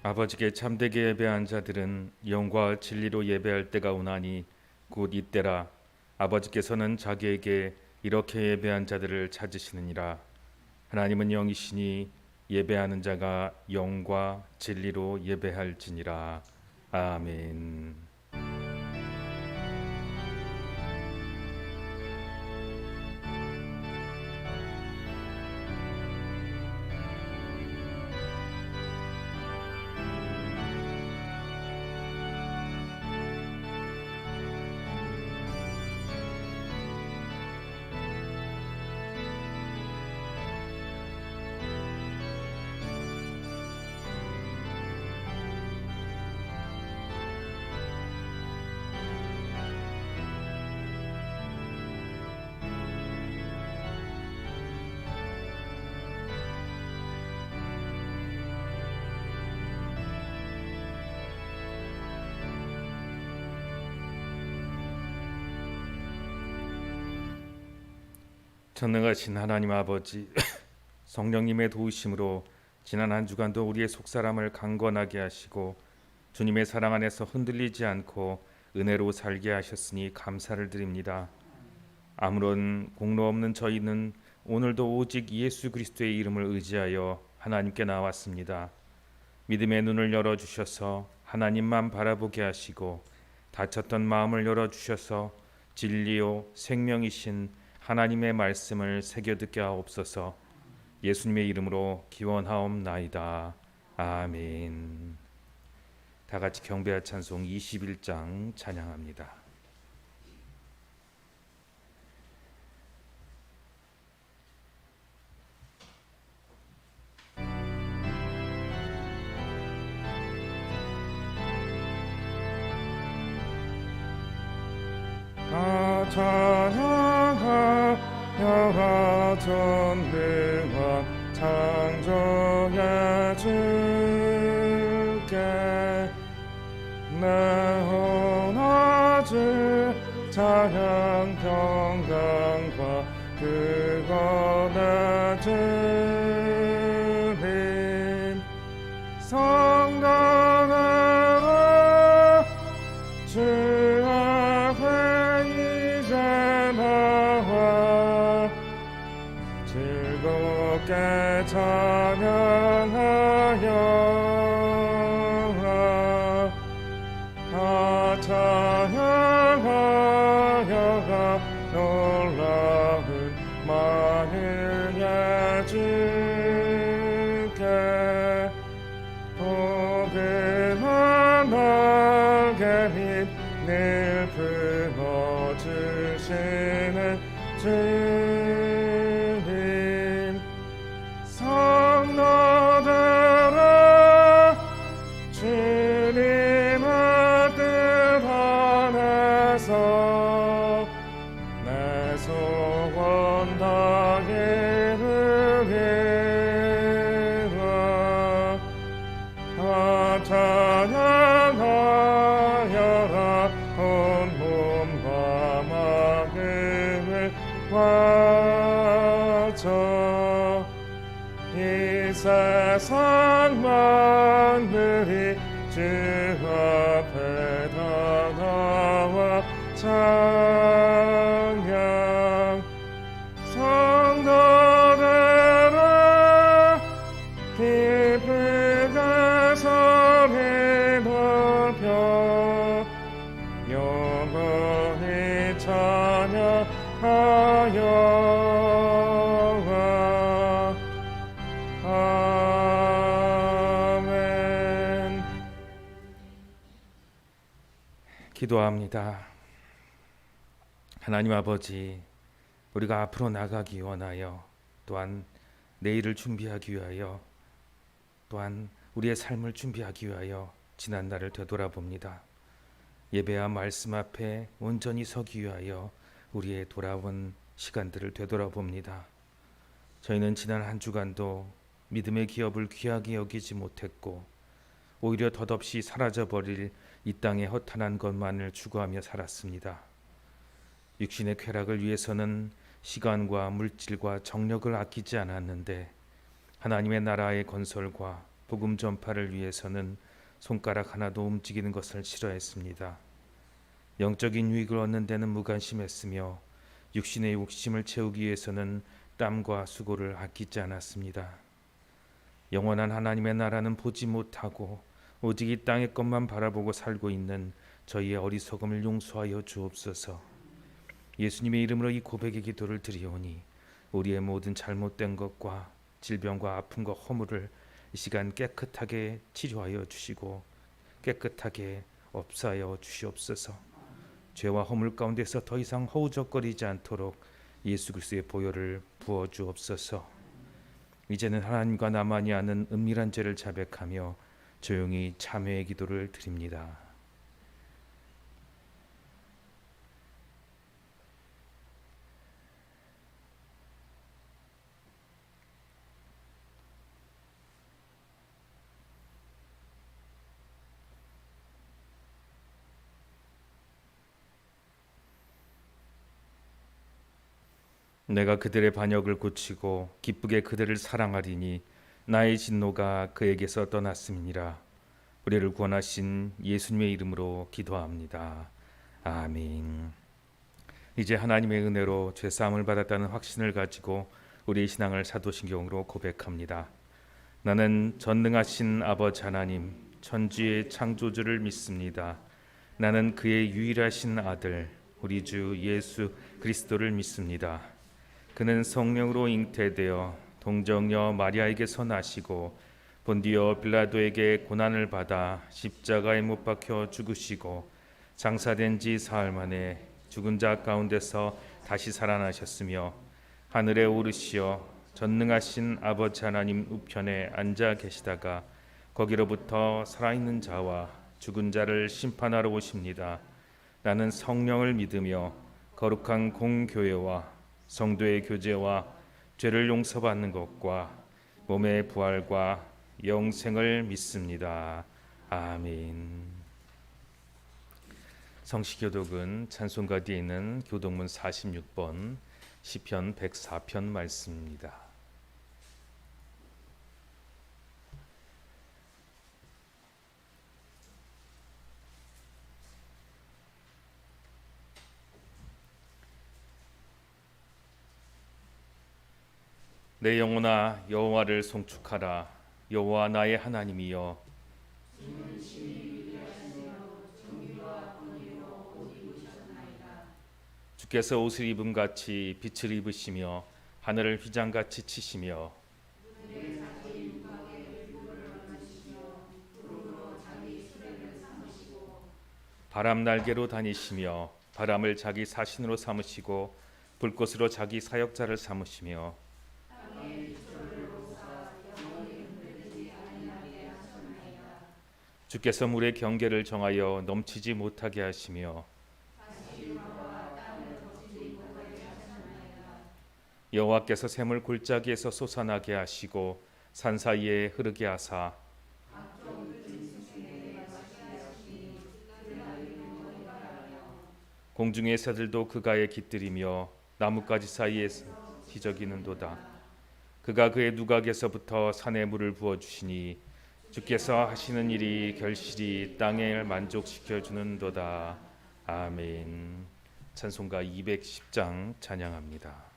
아버지께 참되게 예배한 자들은 영과 진리로 예배할 때가 오나니 곧 이때라. 아버지께서는 자기에게 이렇게 예배한 자들을 찾으시느니라. 하나님은 영이시니 예배하는 자가 영과 진리로 예배할지니라. 아멘. 전능하신 하나님 아버지, 성령님의 도우심으로 지난 한 주간도 우리의 속사람을 강건하게 하시고 주님의 사랑 안에서 흔들리지 않고 은혜로 살게 하셨으니 감사를 드립니다. 아무런 공로 없는 저희는 오늘도 오직 예수 그리스도의 이름을 의지하여 하나님께 나왔습니다. 믿음의 눈을 열어주셔서 하나님만 바라보게 하시고 닫혔던 마음을 열어주셔서 진리요 생명이신 하나님의 말씀을 새겨듣게 하옵소서. 예수님의 이름으로 기원하옵나이다. 아멘. 다 같이 경배와 찬송 21장 찬양합니다. 찬양하여 전능한 창조의 주께 내 원하지 자연 평강과 그거의 주님 성령으로 주 앞에 이제 나와 즐겁게 찬양하여 찬양하여 놀라운 만유의 주께 포근한 날개 늘 품어주시는 주님 성도들아 주님의 뜻 안에서 내 소원 다 이루리라. 찬양하여라 온 몸과 마음을 바쳐 이 세상 만물이 주 앞에 다 나와 찬양 성도들아 기쁘게 소리 높여 영원히 찬양하여 아멘. 기도합니다. 하나님 아버지, 우리가 앞으로 나가기 원하여 또한 내일을 준비하기 위하여 또한 우리의 삶을 준비하기 위하여 지난 날을 되돌아봅니다. 예배와 말씀 앞에 온전히 서기 위하여 우리의 돌아온 시간들을 되돌아봅니다. 저희는 지난 한 주간도 믿음의 기업을 귀하게 여기지 못했고 오히려 덧없이 사라져버릴 이 땅의 허탄한 것만을 추구하며 살았습니다. 육신의 쾌락을 위해서는 시간과 물질과 정력을 아끼지 않았는데 하나님의 나라의 건설과 복음 전파를 위해서는 손가락 하나도 움직이는 것을 싫어했습니다. 영적인 유익을 얻는 데는 무관심했으며 육신의 욕심을 채우기 위해서는 땀과 수고를 아끼지 않았습니다. 영원한 하나님의 나라는 보지 못하고 오직 이 땅의 것만 바라보고 살고 있는 저희의 어리석음을 용서하여 주옵소서. 예수님의 이름으로 이 고백의 기도를 드리오니 우리의 모든 잘못된 것과 질병과 아픔과 허물을 이 시간 깨끗하게 치료하여 주시고 깨끗하게 없애어 주시옵소서. 죄와 허물 가운데서 더 이상 허우적거리지 않도록 예수 그리스도의 보혈을 부어 주옵소서. 이제는 하나님과 나만이 아는 은밀한 죄를 자백하며 조용히 참회의 기도를 드립니다. 내가 그들의 반역을 고치고 기쁘게 그들을 사랑하리니 나의 진노가 그에게서 떠났음이니라. 우리를 구원하신 예수님의 이름으로 기도합니다. 아멘. 이제 하나님의 은혜로 죄사함을 받았다는 확신을 가지고 우리의 신앙을 사도신경으로 고백합니다. 나는 전능하신 아버지 하나님, 천지의 창조주를 믿습니다. 나는 그의 유일하신 아들, 우리 주 예수 그리스도를 믿습니다. 그는 성령으로 잉태되어 동정녀 마리아에게서 나시고 본디오 빌라도에게 고난을 받아 십자가에 못 박혀 죽으시고 장사된 지 사흘 만에 죽은 자 가운데서 다시 살아나셨으며 하늘에 오르시어 전능하신 아버지 하나님 우편에 앉아 계시다가 거기로부터 살아있는 자와 죽은 자를 심판하러 오십니다. 나는 성령을 믿으며 거룩한 공교회와 성도의 교제와 죄를 용서받는 것과 몸의 부활과 영생을 믿습니다. 아멘. 성시교독은 찬송가 뒤에 있는 교독문 46번 시편 104편 말씀입니다. 내 영혼아 여호와를 송축하라. 여호와 나의 하나님이여 주께서 옷을 입은 같이 빛을 입으시며 하늘을 휘장같이 치시며 바람 날개로 다니시며 바람을 자기 사신으로 삼으시고 불꽃으로 자기 사역자를 삼으시며 주께서 물의 경계를 정하여 넘치지 못하게 하시며 여호와께서 샘을 골짜기에서 솟아나게 하시고 산 사이에 흐르게 하사 공중의 새들도 그가에 깃들이며 나뭇가지 사이에서 희적이는도다. 그가 그의 누각에서부터 산에 물을 부어주시니 주께서 하시는 일이 결실이 땅을 만족시켜 주는도다. 아멘. 찬송가 210장 찬양합니다.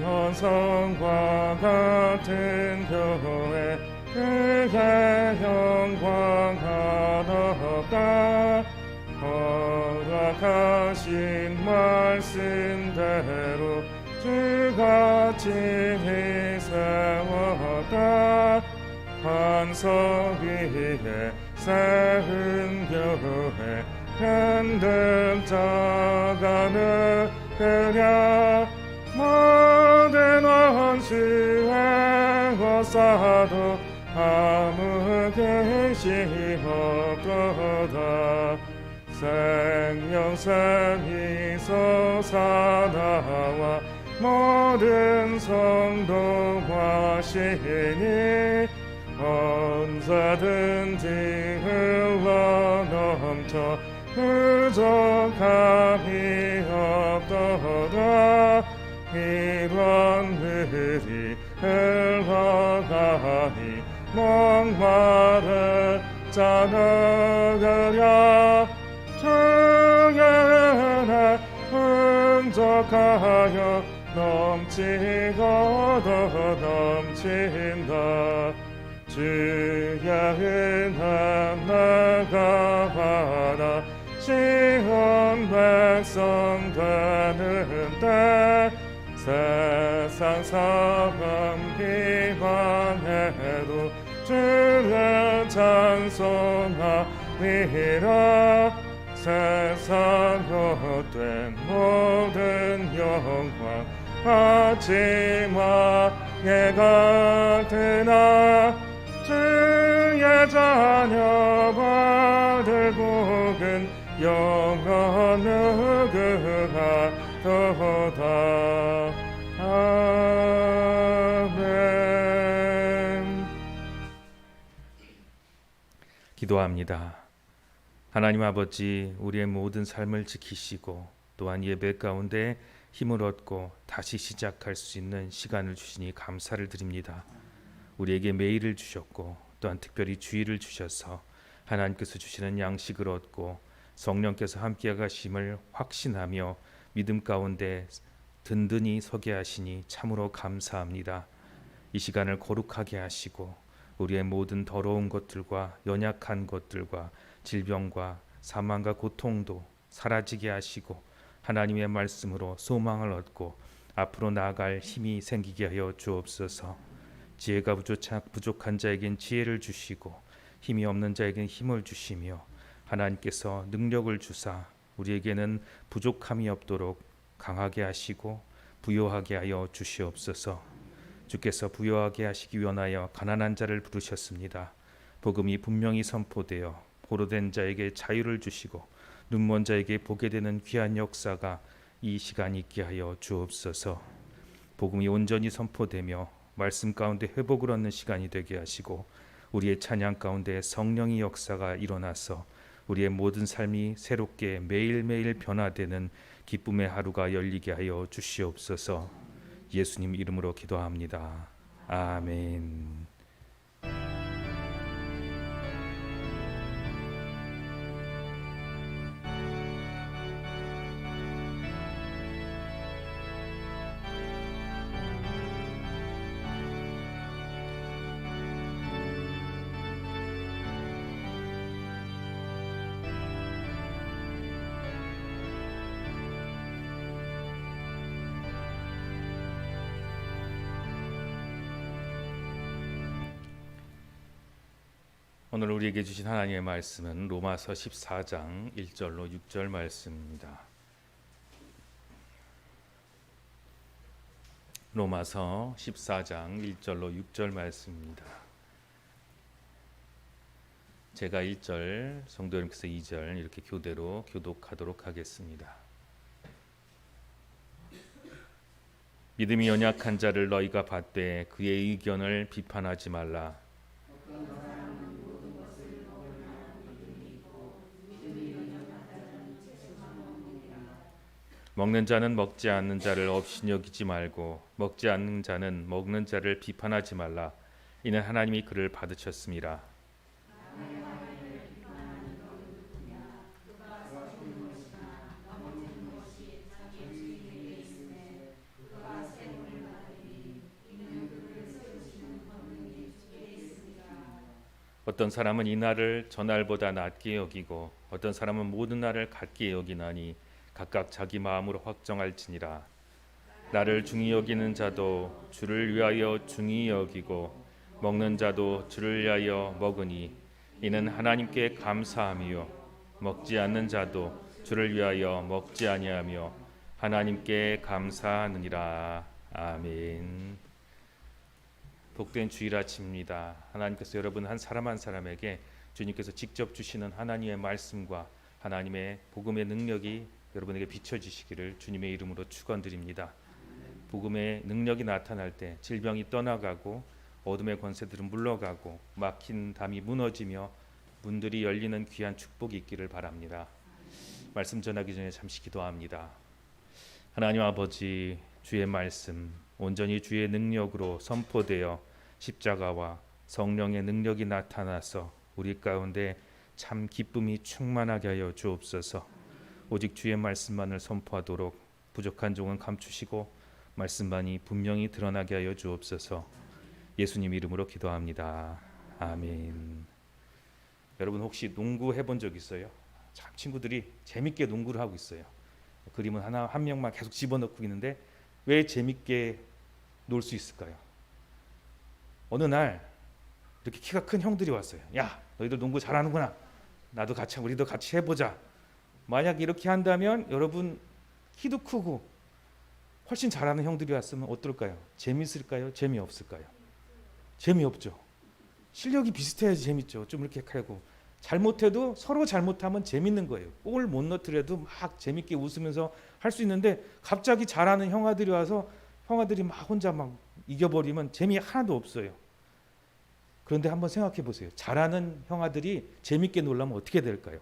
시온성과 같은 교회 그의 영광 한없다. 허락하신 말씀대로 주가 친히 세웠다. 반석 위에 세운 교회 흔들 자가 느으랴. 모든 원수의 고사도 아무 계시 없도다. 생명샘이 솟아나와 모든 성도와 신이 언제든지 흘러넘쳐 부족함이 없도다. 이런 물이 흘러가니 목마른 자는 그려 주의 은혜 풍족하여 넘치고도 넘친다. 주의 은혜 내가 받아 시온 백성 되는데 세상 사람 비방해도 주를 찬송하리라. 세상 헛된 모든 영광 마지막에 같으나 주의 자녀 받을 복은 영원 누구하도다. 아멘. 기도합니다. 하나님 아버지, 우리의 모든 삶을 지키시고 또한 예배 가운데 힘을 얻고 다시 시작할 수 있는 시간을 주시니 감사를 드립니다. 우리에게 매일을 주셨고 또한 특별히 주일을 주셔서 하나님께서 주시는 양식을 얻고 성령께서 함께 가심을 확신하며 믿음 가운데 든든히 서게 하시니 참으로 감사합니다. 이 시간을 거룩하게 하시고 우리의 모든 더러운 것들과 연약한 것들과 질병과 사망과 고통도 사라지게 하시고 하나님의 말씀으로 소망을 얻고 앞으로 나아갈 힘이 생기게 하여 주옵소서. 지혜가 부족한 자에겐 지혜를 주시고 힘이 없는 자에겐 힘을 주시며 하나님께서 능력을 주사 우리에게는 부족함이 없도록 강하게 하시고 부요하게 하여 주시옵소서. 주께서 부요하게 하시기 원하여 가난한 자를 부르셨습니다. 복음이 분명히 선포되어 포로된 자에게 자유를 주시고 눈먼 자에게 보게 되는 귀한 역사가 이 시간 있게 하여 주옵소서. 복음이 온전히 선포되며 말씀 가운데 회복을 얻는 시간이 되게 하시고 우리의 찬양 가운데 성령의 역사가 일어나서 우리의 모든 삶이 새롭게 매일매일 변화되는 기쁨의 하루가 열리게 하여 주시옵소서. 예수님 이름으로 기도합니다. 아멘. 오늘 우리에게 주신 하나님의 말씀은 로마서 14장 1절로 6절 말씀입니다. 로마서 14장 1절로 6절 말씀입니다. 제가 1절, 성도 여러분께서 2절 이렇게 교대로 교독하도록 하겠습니다. 믿음이 연약한 자를 너희가 받되 그의 의견을 비판하지 말라. 먹는 자는 먹지 않는 자를 업신여기지 말고 먹지 않는 자는 먹는 자를 비판하지 말라. 이는 하나님이 그를 받으셨음이라. 어떤 사람은 이 날을 전날보다 낮게 여기고 어떤 사람은 모든 날을 같게 여기나니 각각 자기 마음으로 확정할지니라. 나를 중히 여기는 자도 주를 위하여 중히 여기고 먹는 자도 주를 위하여 먹으니 이는 하나님께 감사함이요 먹지 않는 자도 주를 위하여 먹지 아니하며 하나님께 감사하느니라. 아멘. 복된 주일 아침입니다. 하나님께서 여러분 한 사람 한 사람에게 주님께서 직접 주시는 하나님의 말씀과 하나님의 복음의 능력이 여러분에게 비춰지시기를 주님의 이름으로 축원드립니다. 복음의 능력이 나타날 때 질병이 떠나가고 어둠의 권세들은 물러가고 막힌 담이 무너지며 문들이 열리는 귀한 축복이 있기를 바랍니다. 말씀 전하기 전에 잠시 기도합니다. 하나님 아버지, 주의 말씀 온전히 주의 능력으로 선포되어 십자가와 성령의 능력이 나타나서 우리 가운데 참 기쁨이 충만하게 하여 주옵소서. 오직 주의 말씀만을 선포하도록 부족한 종은 감추시고 말씀만이 분명히 드러나게 하여 주옵소서. 예수님 이름으로 기도합니다. 아멘. 여러분 혹시 농구 해본 적 있어요? 참 친구들이 재밌게 농구를 하고 있어요. 그림은 한 명만 계속 집어넣고 있는데 왜 재밌게 놀 수 있을까요? 어느 날 이렇게 키가 큰 형들이 왔어요. 야, 너희들 농구 잘하는구나. 나도 같이, 우리도 같이 해보자. 만약 이렇게 한다면 여러분 키도 크고 훨씬 잘하는 형들이 왔으면 어떨까요? 재밌을까요? 재미없을까요? 재미없죠. 실력이 비슷해야지 재밌죠. 좀 이렇게 하고 잘못해도 서로 잘못하면 재밌는 거예요. 골 못 넣더라도 막 재밌게 웃으면서 할 수 있는데 갑자기 잘하는 형아들이 와서 형아들이 막 혼자 막 이겨버리면 재미 하나도 없어요. 그런데 한번 생각해 보세요. 잘하는 형아들이 재밌게 놀려면 어떻게 될까요?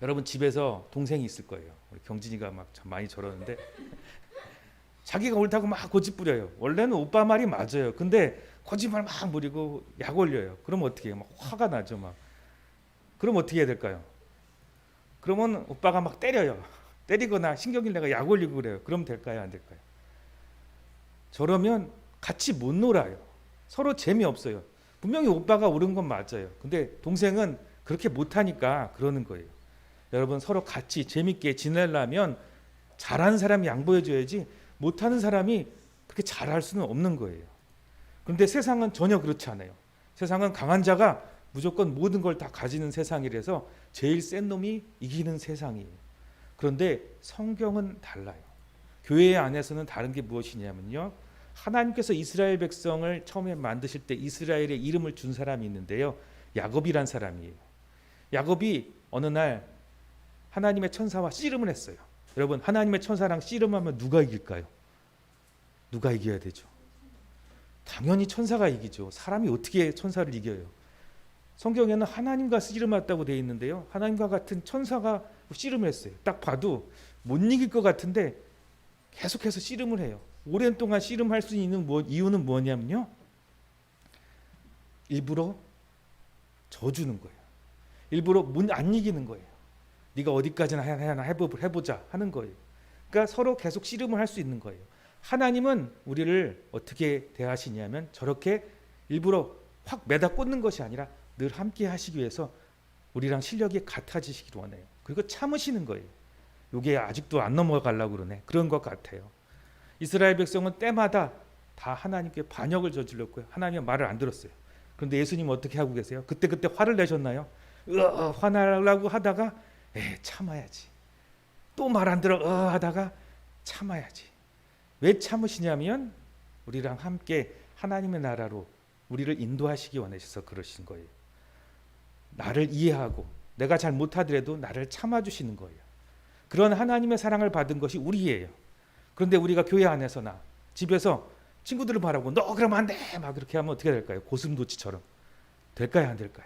여러분 집에서 동생이 있을 거예요. 우리 경진이가 막 참 많이 저러는데 자기가 옳다고 막 고집 부려요. 원래는 오빠 말이 맞아요. 근데 거짓말 막 부리고 약 올려요. 그럼 어떻게 해요? 막 화가 나죠. 막. 그럼 어떻게 해야 될까요? 그러면 오빠가 막 때려요. 때리거나 신경질 내가 약 올리고 그래요. 그럼 될까요? 안 될까요? 저러면 같이 못 놀아요. 서로 재미없어요. 분명히 오빠가 옳은 건 맞아요. 근데 동생은 그렇게 못하니까 그러는 거예요. 여러분 서로 같이 재밌게 지내려면 잘하는 사람이 양보해줘야지 못하는 사람이 그렇게 잘할 수는 없는 거예요. 그런데 세상은 전혀 그렇지 않아요. 세상은 강한 자가 무조건 모든 걸 다 가지는 세상이라서 제일 센 놈이 이기는 세상이에요. 그런데 성경은 달라요. 교회 안에서는 다른 게 무엇이냐면요. 하나님께서 이스라엘 백성을 처음에 만드실 때 이스라엘의 이름을 준 사람이 있는데요. 야곱이란 사람이에요. 야곱이 어느 날 하나님의 천사와 씨름을 했어요. 여러분 하나님의 천사랑 씨름하면 누가 이길까요? 누가 이겨야 되죠? 당연히 천사가 이기죠. 사람이 어떻게 천사를 이겨요? 성경에는 하나님과 씨름했다고 되어 있는데요. 하나님과 같은 천사가 씨름을 했어요. 딱 봐도 못 이길 것 같은데 계속해서 씨름을 해요. 오랜 동안 씨름할 수 있는 이유는 뭐냐면요. 일부러 져주는 거예요. 일부러 안 이기는 거예요. 네가 어디까지나 해보자 하는 거예요. 그러니까 서로 계속 씨름을 할 수 있는 거예요. 하나님은 우리를 어떻게 대하시냐면 저렇게 일부러 확 매다 꽂는 것이 아니라 늘 함께 하시기 위해서 우리랑 실력이 같아지시기를 원해요. 그리고 참으시는 거예요. 이게 아직도 안 넘어가려고 그러네. 그런 것 같아요. 이스라엘 백성은 때마다 다 하나님께 반역을 저질렀고요. 하나님의 말을 안 들었어요. 그런데 예수님은 어떻게 하고 계세요? 그때 화를 내셨나요? 화나려고 하다가 참아야지. 또 말 안 들어 하다가 참아야지. 왜 참으시냐면 우리랑 함께 하나님의 나라로 우리를 인도하시기 원하셔서 그러신 거예요. 나를 이해하고 내가 잘 못하더라도 나를 참아주시는 거예요. 그런 하나님의 사랑을 받은 것이 우리예요. 그런데 우리가 교회 안에서나 집에서 친구들을 바라고 너 그러면 안 돼! 막 그렇게 하면 어떻게 될까요? 고슴도치처럼. 될까요? 안 될까요?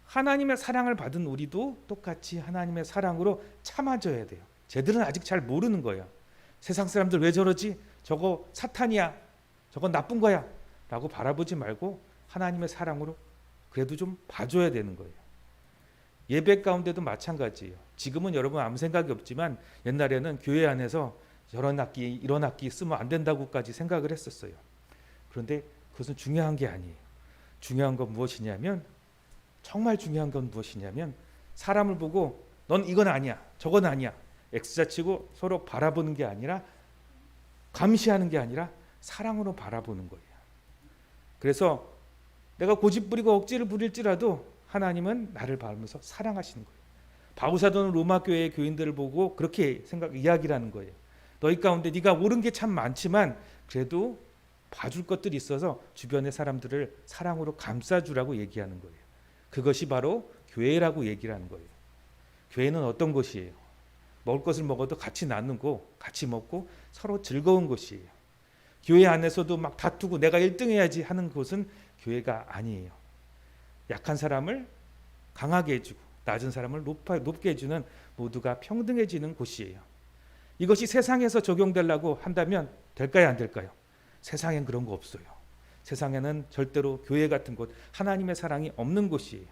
하나님의 사랑을 받은 우리도 똑같이 하나님의 사랑으로 참아줘야 돼요. 쟤들은 아직 잘 모르는 거예요. 세상 사람들 왜 저러지? 저거 사탄이야. 저건 나쁜 거야. 라고 바라보지 말고 하나님의 사랑으로 그래도 좀 봐줘야 되는 거예요. 예배 가운데도 마찬가지예요. 지금은 여러분 아무 생각이 없지만 옛날에는 교회 안에서 저런 악기 이런 악기 쓰면 안 된다고까지 생각을 했었어요. 그런데 그것은 중요한 게 아니에요. 중요한 건 무엇이냐면 정말 중요한 건 무엇이냐면 사람을 보고 넌 이건 아니야 저건 아니야 X자치고 서로 바라보는 게 아니라 감시하는 게 아니라 사랑으로 바라보는 거예요. 그래서 내가 고집 부리고 억지를 부릴지라도 하나님은 나를 바라보면서 사랑하시는 거예요. 바울사도는 로마 교회의 교인들을 보고 그렇게 이야기를 하는 거예요. 너희 가운데 네가 옳은 게 참 많지만 그래도 봐줄 것들이 있어서 주변의 사람들을 사랑으로 감싸주라고 얘기하는 거예요. 그것이 바로 교회라고 얘기를 하는 거예요. 교회는 어떤 곳이에요? 먹을 것을 먹어도 같이 나누고 같이 먹고 서로 즐거운 곳이에요. 교회 안에서도 막 다투고 내가 1등 해야지 하는 곳은 교회가 아니에요. 약한 사람을 강하게 해주고 낮은 사람을 높게 해주는 모두가 평등해지는 곳이에요. 이것이 세상에서 적용되려고 한다면 될까요, 안 될까요? 세상엔 그런 거 없어요. 세상에는 절대로 교회 같은 곳, 하나님의 사랑이 없는 곳이에요.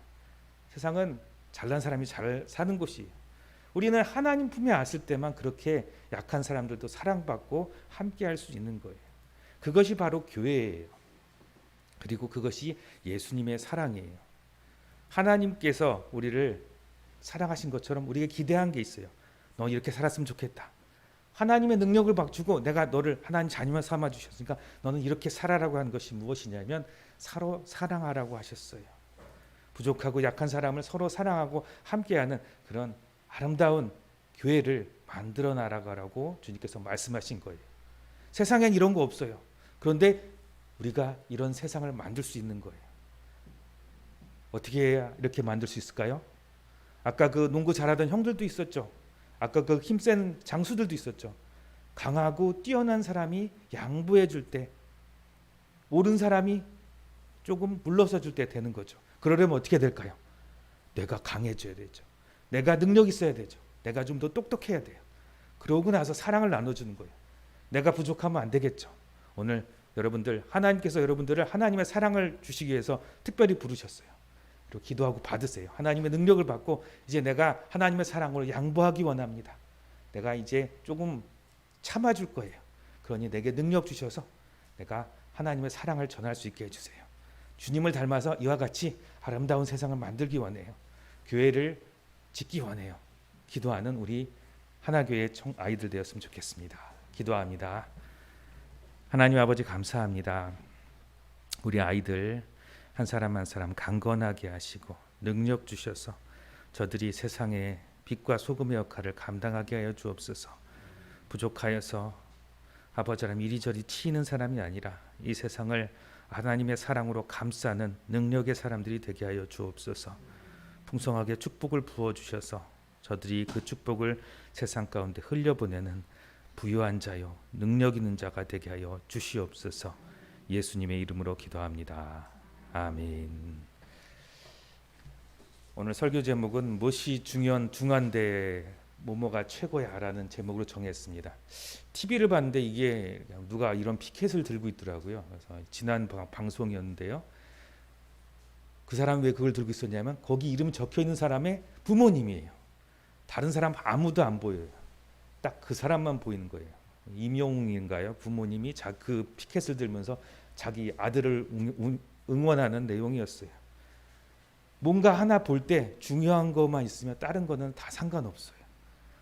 세상은 잘난 사람이 잘 사는 곳이에요. 우리는 하나님 품에 왔을 때만 그렇게 약한 사람들도 사랑받고 함께할 수 있는 거예요. 그것이 바로 교회예요. 그리고 그것이 예수님의 사랑이에요. 하나님께서 우리를 사랑하신 것처럼 우리에게 기대한 게 있어요. 너 이렇게 살았으면 좋겠다. 하나님의 능력을 막 주고 내가 너를 하나님 자녀만 삼아 주셨으니까 너는 이렇게 살아라고 한 것이 무엇이냐면 서로 사랑하라고 하셨어요. 부족하고 약한 사람을 서로 사랑하고 함께하는 그런 아름다운 교회를 만들어 나가라고 주님께서 말씀하신 거예요. 세상엔 이런 거 없어요. 그런데 우리가 이런 세상을 만들 수 있는 거예요. 어떻게 해야 이렇게 만들 수 있을까요? 아까 그 농구 잘하던 형들도 있었죠. 아까 그 힘센 장수들도 있었죠. 강하고 뛰어난 사람이 양보해 줄 때, 옳은 사람이 조금 물러서 줄 때 되는 거죠. 그러려면 어떻게 될까요? 내가 강해져야 되죠. 내가 능력 있어야 되죠. 내가 좀 더 똑똑해야 돼요. 그러고 나서 사랑을 나눠주는 거예요. 내가 부족하면 안 되겠죠. 오늘 여러분들, 하나님께서 여러분들을 하나님의 사랑을 주시기 위해서 특별히 부르셨어요. 그리고 기도하고 받으세요. 하나님의 능력을 받고 이제 내가 하나님의 사랑으로 양보하기 원합니다. 내가 이제 조금 참아줄 거예요. 그러니 내게 능력 주셔서 내가 하나님의 사랑을 전할 수 있게 해주세요. 주님을 닮아서 이와 같이 아름다운 세상을 만들기 원해요. 교회를 짓기 원해요. 기도하는 우리 하나교회 아이들 되었으면 좋겠습니다. 기도합니다. 하나님 아버지 감사합니다. 우리 아이들 한 사람 한 사람 강건하게 하시고 능력 주셔서 저들이 세상의 빛과 소금의 역할을 감당하게 하여 주옵소서. 부족하여서 아버지처럼 이리저리 튀는 사람이 아니라 이 세상을 하나님의 사랑으로 감싸는 능력의 사람들이 되게 하여 주옵소서. 풍성하게 축복을 부어주셔서 저들이 그 축복을 세상 가운데 흘려보내는 부유한 자요 능력 있는 자가 되게 하여 주시옵소서. 예수님의 이름으로 기도합니다. 아멘. 오늘 설교 제목은 무엇이 중요한데 뭐뭐가 최고야라는 제목으로 정했습니다. TV를 봤는데 이게 누가 이런 피켓을 들고 있더라고요. 그래서 지난 방송이었는데요. 그 사람이 왜 그걸 들고 있었냐면 거기 이름 적혀 있는 사람의 부모님이에요. 다른 사람 아무도 안 보여요. 딱 그 사람만 보이는 거예요. 임용인가요? 부모님이 그 피켓을 들면서 자기 아들을 응원하는 내용이었어요. 뭔가 하나 볼 때 중요한 것만 있으면 다른 거는 다 상관없어요.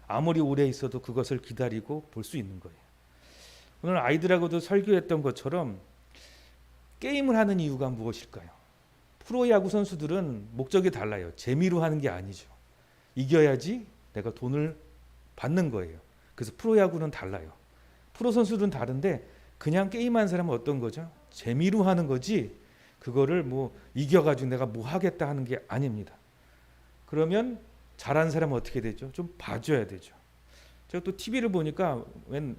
아무리 오래 있어도 그것을 기다리고 볼 수 있는 거예요. 오늘 아이들하고도 설교했던 것처럼 게임을 하는 이유가 무엇일까요? 프로야구 선수들은 목적이 달라요. 재미로 하는 게 아니죠. 이겨야지 내가 돈을 받는 거예요. 그래서 프로야구는 달라요. 프로 선수들은 다른데 그냥 게임하는 사람은 어떤 거죠? 재미로 하는 거지 그거를 뭐 이겨가지고 내가 뭐 하겠다 하는 게 아닙니다. 그러면 잘하는 사람은 어떻게 되죠? 좀 봐줘야 되죠. 제가 또 TV를 보니까 웬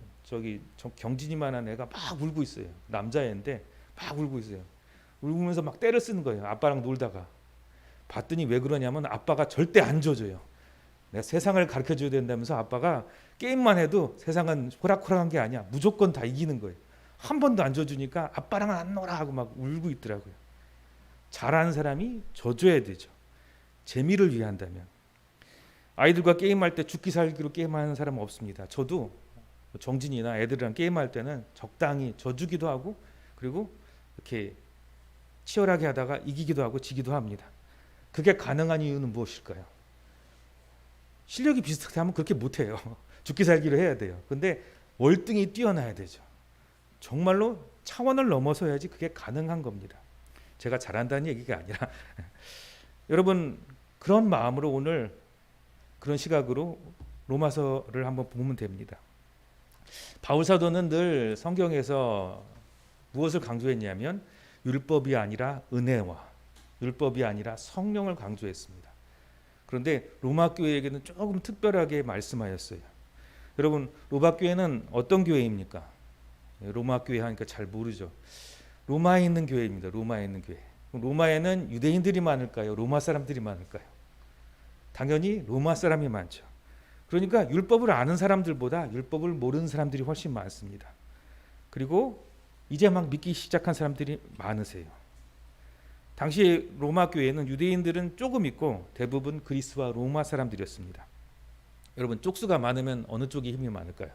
경진이만한 애가 막 울고 있어요. 남자애인데 막 울고 있어요. 울면서 막 때를 쓰는 거예요. 아빠랑 놀다가. 봤더니 왜 그러냐면 아빠가 절대 안 줘줘요. 내가 세상을 가르쳐줘야 된다면서 아빠가 게임만 해도 세상은 호락호락한 게 아니야. 무조건 다 이기는 거예요. 한 번도 안 줘주니까 아빠랑은 안 놀아 하고 막 울고 있더라고요. 잘하는 사람이 져줘야 되죠. 재미를 위해 한다면. 아이들과 게임할 때 죽기 살기로 게임하는 사람은 없습니다. 저도 정진이나 애들이랑 게임할 때는 적당히 져주기도 하고 그리고 이렇게 치열하게 하다가 이기기도 하고 지기도 합니다. 그게 가능한 이유는 무엇일까요? 실력이 비슷하면 그렇게 못해요. 죽기 살기로 해야 돼요. 근데 월등히 뛰어나야 되죠. 정말로 차원을 넘어서야지 그게 가능한 겁니다. 제가 잘한다는 얘기가 아니라 여러분 그런 마음으로 오늘 그런 시각으로 로마서를 한번 보면 됩니다. 바울 사도는 늘 성경에서 무엇을 강조했냐면 율법이 아니라 은혜와 율법이 아니라 성령을 강조했습니다. 그런데 로마 교회에게는 조금 특별하게 말씀하였어요. 여러분 로마 교회는 어떤 교회입니까? 로마 교회 하니까 잘 모르죠. 로마에 있는 교회입니다. 로마에 있는 교회. 로마에는 유대인들이 많을까요? 로마 사람들이 많을까요? 당연히 로마 사람이 많죠. 그러니까 율법을 아는 사람들보다 율법을 모르는 사람들이 훨씬 많습니다. 그리고 이제 막 믿기 시작한 사람들이 많으세요. 당시 로마 교회는 유대인들은 조금 있고 대부분 그리스와 로마 사람들이었습니다. 여러분, 쪽수가 많으면 어느 쪽이 힘이 많을까요?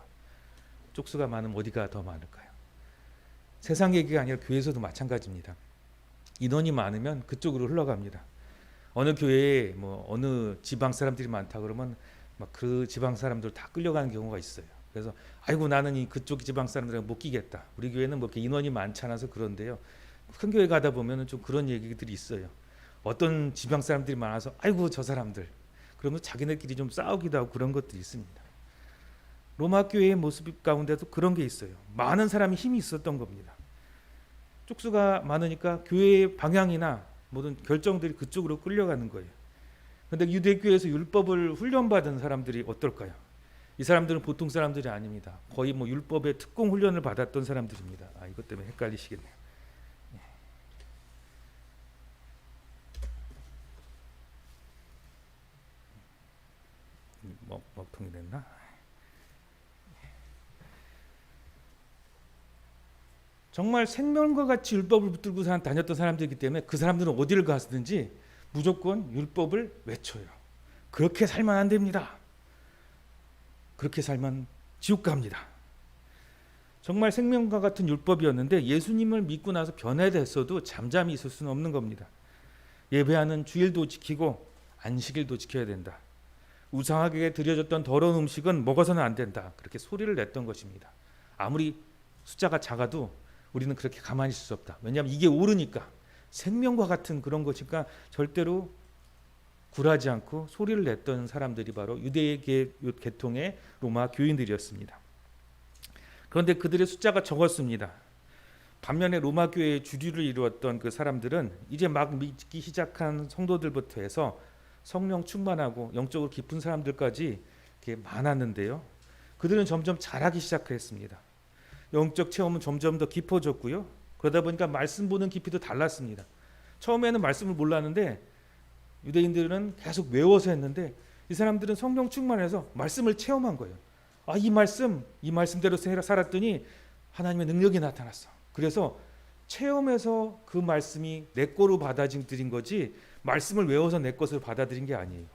쪽수가 많으면 어디가 더 많을까요? 세상 얘기가 아니라 교회에서도 마찬가지입니다. 인원이 많으면 그쪽으로 흘러갑니다. 어느 교회에 뭐 어느 지방 사람들이 많다 그러면 막 그 지방 사람들 다 끌려가는 경우가 있어요. 그래서 아이고 나는 이 그쪽 지방 사람들이랑 못 끼겠다. 우리 교회는 뭐 이렇게 인원이 많지 않아서 그런데요. 큰 교회 가다 보면은 좀 그런 얘기들이 있어요. 어떤 지방 사람들이 많아서 아이고 저 사람들. 그러면 자기네끼리 좀 싸우기도 하고 그런 것들이 있습니다. 로마 교회의 모습 가운데도 그런 게 있어요. 많은 사람이 힘이 있었던 겁니다. 쪽수가 많으니까 교회의 방향이나 모든 결정들이 그쪽으로 끌려가는 거예요. 그런데 유대교회에서 율법을 훈련받은 사람들이 어떨까요? 이 사람들은 보통 사람들이 아닙니다. 거의 뭐 율법의 특공 훈련을 받았던 사람들입니다. 이것 때문에 헷갈리시겠네요. 먹통이 됐나? 정말 생명과 같이 율법을 붙들고 다녔던 사람들이기 때문에 그 사람들은 어디를 갔든지 무조건 율법을 외쳐요. 그렇게 살면 안 됩니다. 그렇게 살면 지옥 갑니다. 정말 생명과 같은 율법이었는데 예수님을 믿고 나서 변화됐어도 잠잠히 있을 수는 없는 겁니다. 예배하는 주일도 지키고 안식일도 지켜야 된다. 우상에게 드려졌던 더러운 음식은 먹어서는 안 된다. 그렇게 소리를 냈던 것입니다. 아무리 숫자가 작아도 우리는 그렇게 가만히 있을 수 없다. 왜냐하면 이게 옳으니까, 생명과 같은 그런 것이니까 절대로 굴하지 않고 소리를 냈던 사람들이 바로 유대의 계통의 로마 교인들이었습니다. 그런데 그들의 숫자가 적었습니다. 반면에 로마 교회의 주류를 이루었던 그 사람들은 이제 막 믿기 시작한 성도들부터 해서 성령 충만하고 영적으로 깊은 사람들까지 이렇게 많았는데요. 그들은 점점 자라기 시작했습니다. 영적 체험은 점점 더 깊어졌고요. 그러다 보니까 말씀 보는 깊이도 달랐습니다. 처음에는 말씀을 몰랐는데 유대인들은 계속 외워서 했는데 이 사람들은 성령 충만해서 말씀을 체험한 거예요. 이 말씀대로 살았더니 하나님의 능력이 나타났어. 그래서 체험해서 그 말씀이 내 거로 받아들인 거지 말씀을 외워서 내 것으로 받아들인 게 아니에요.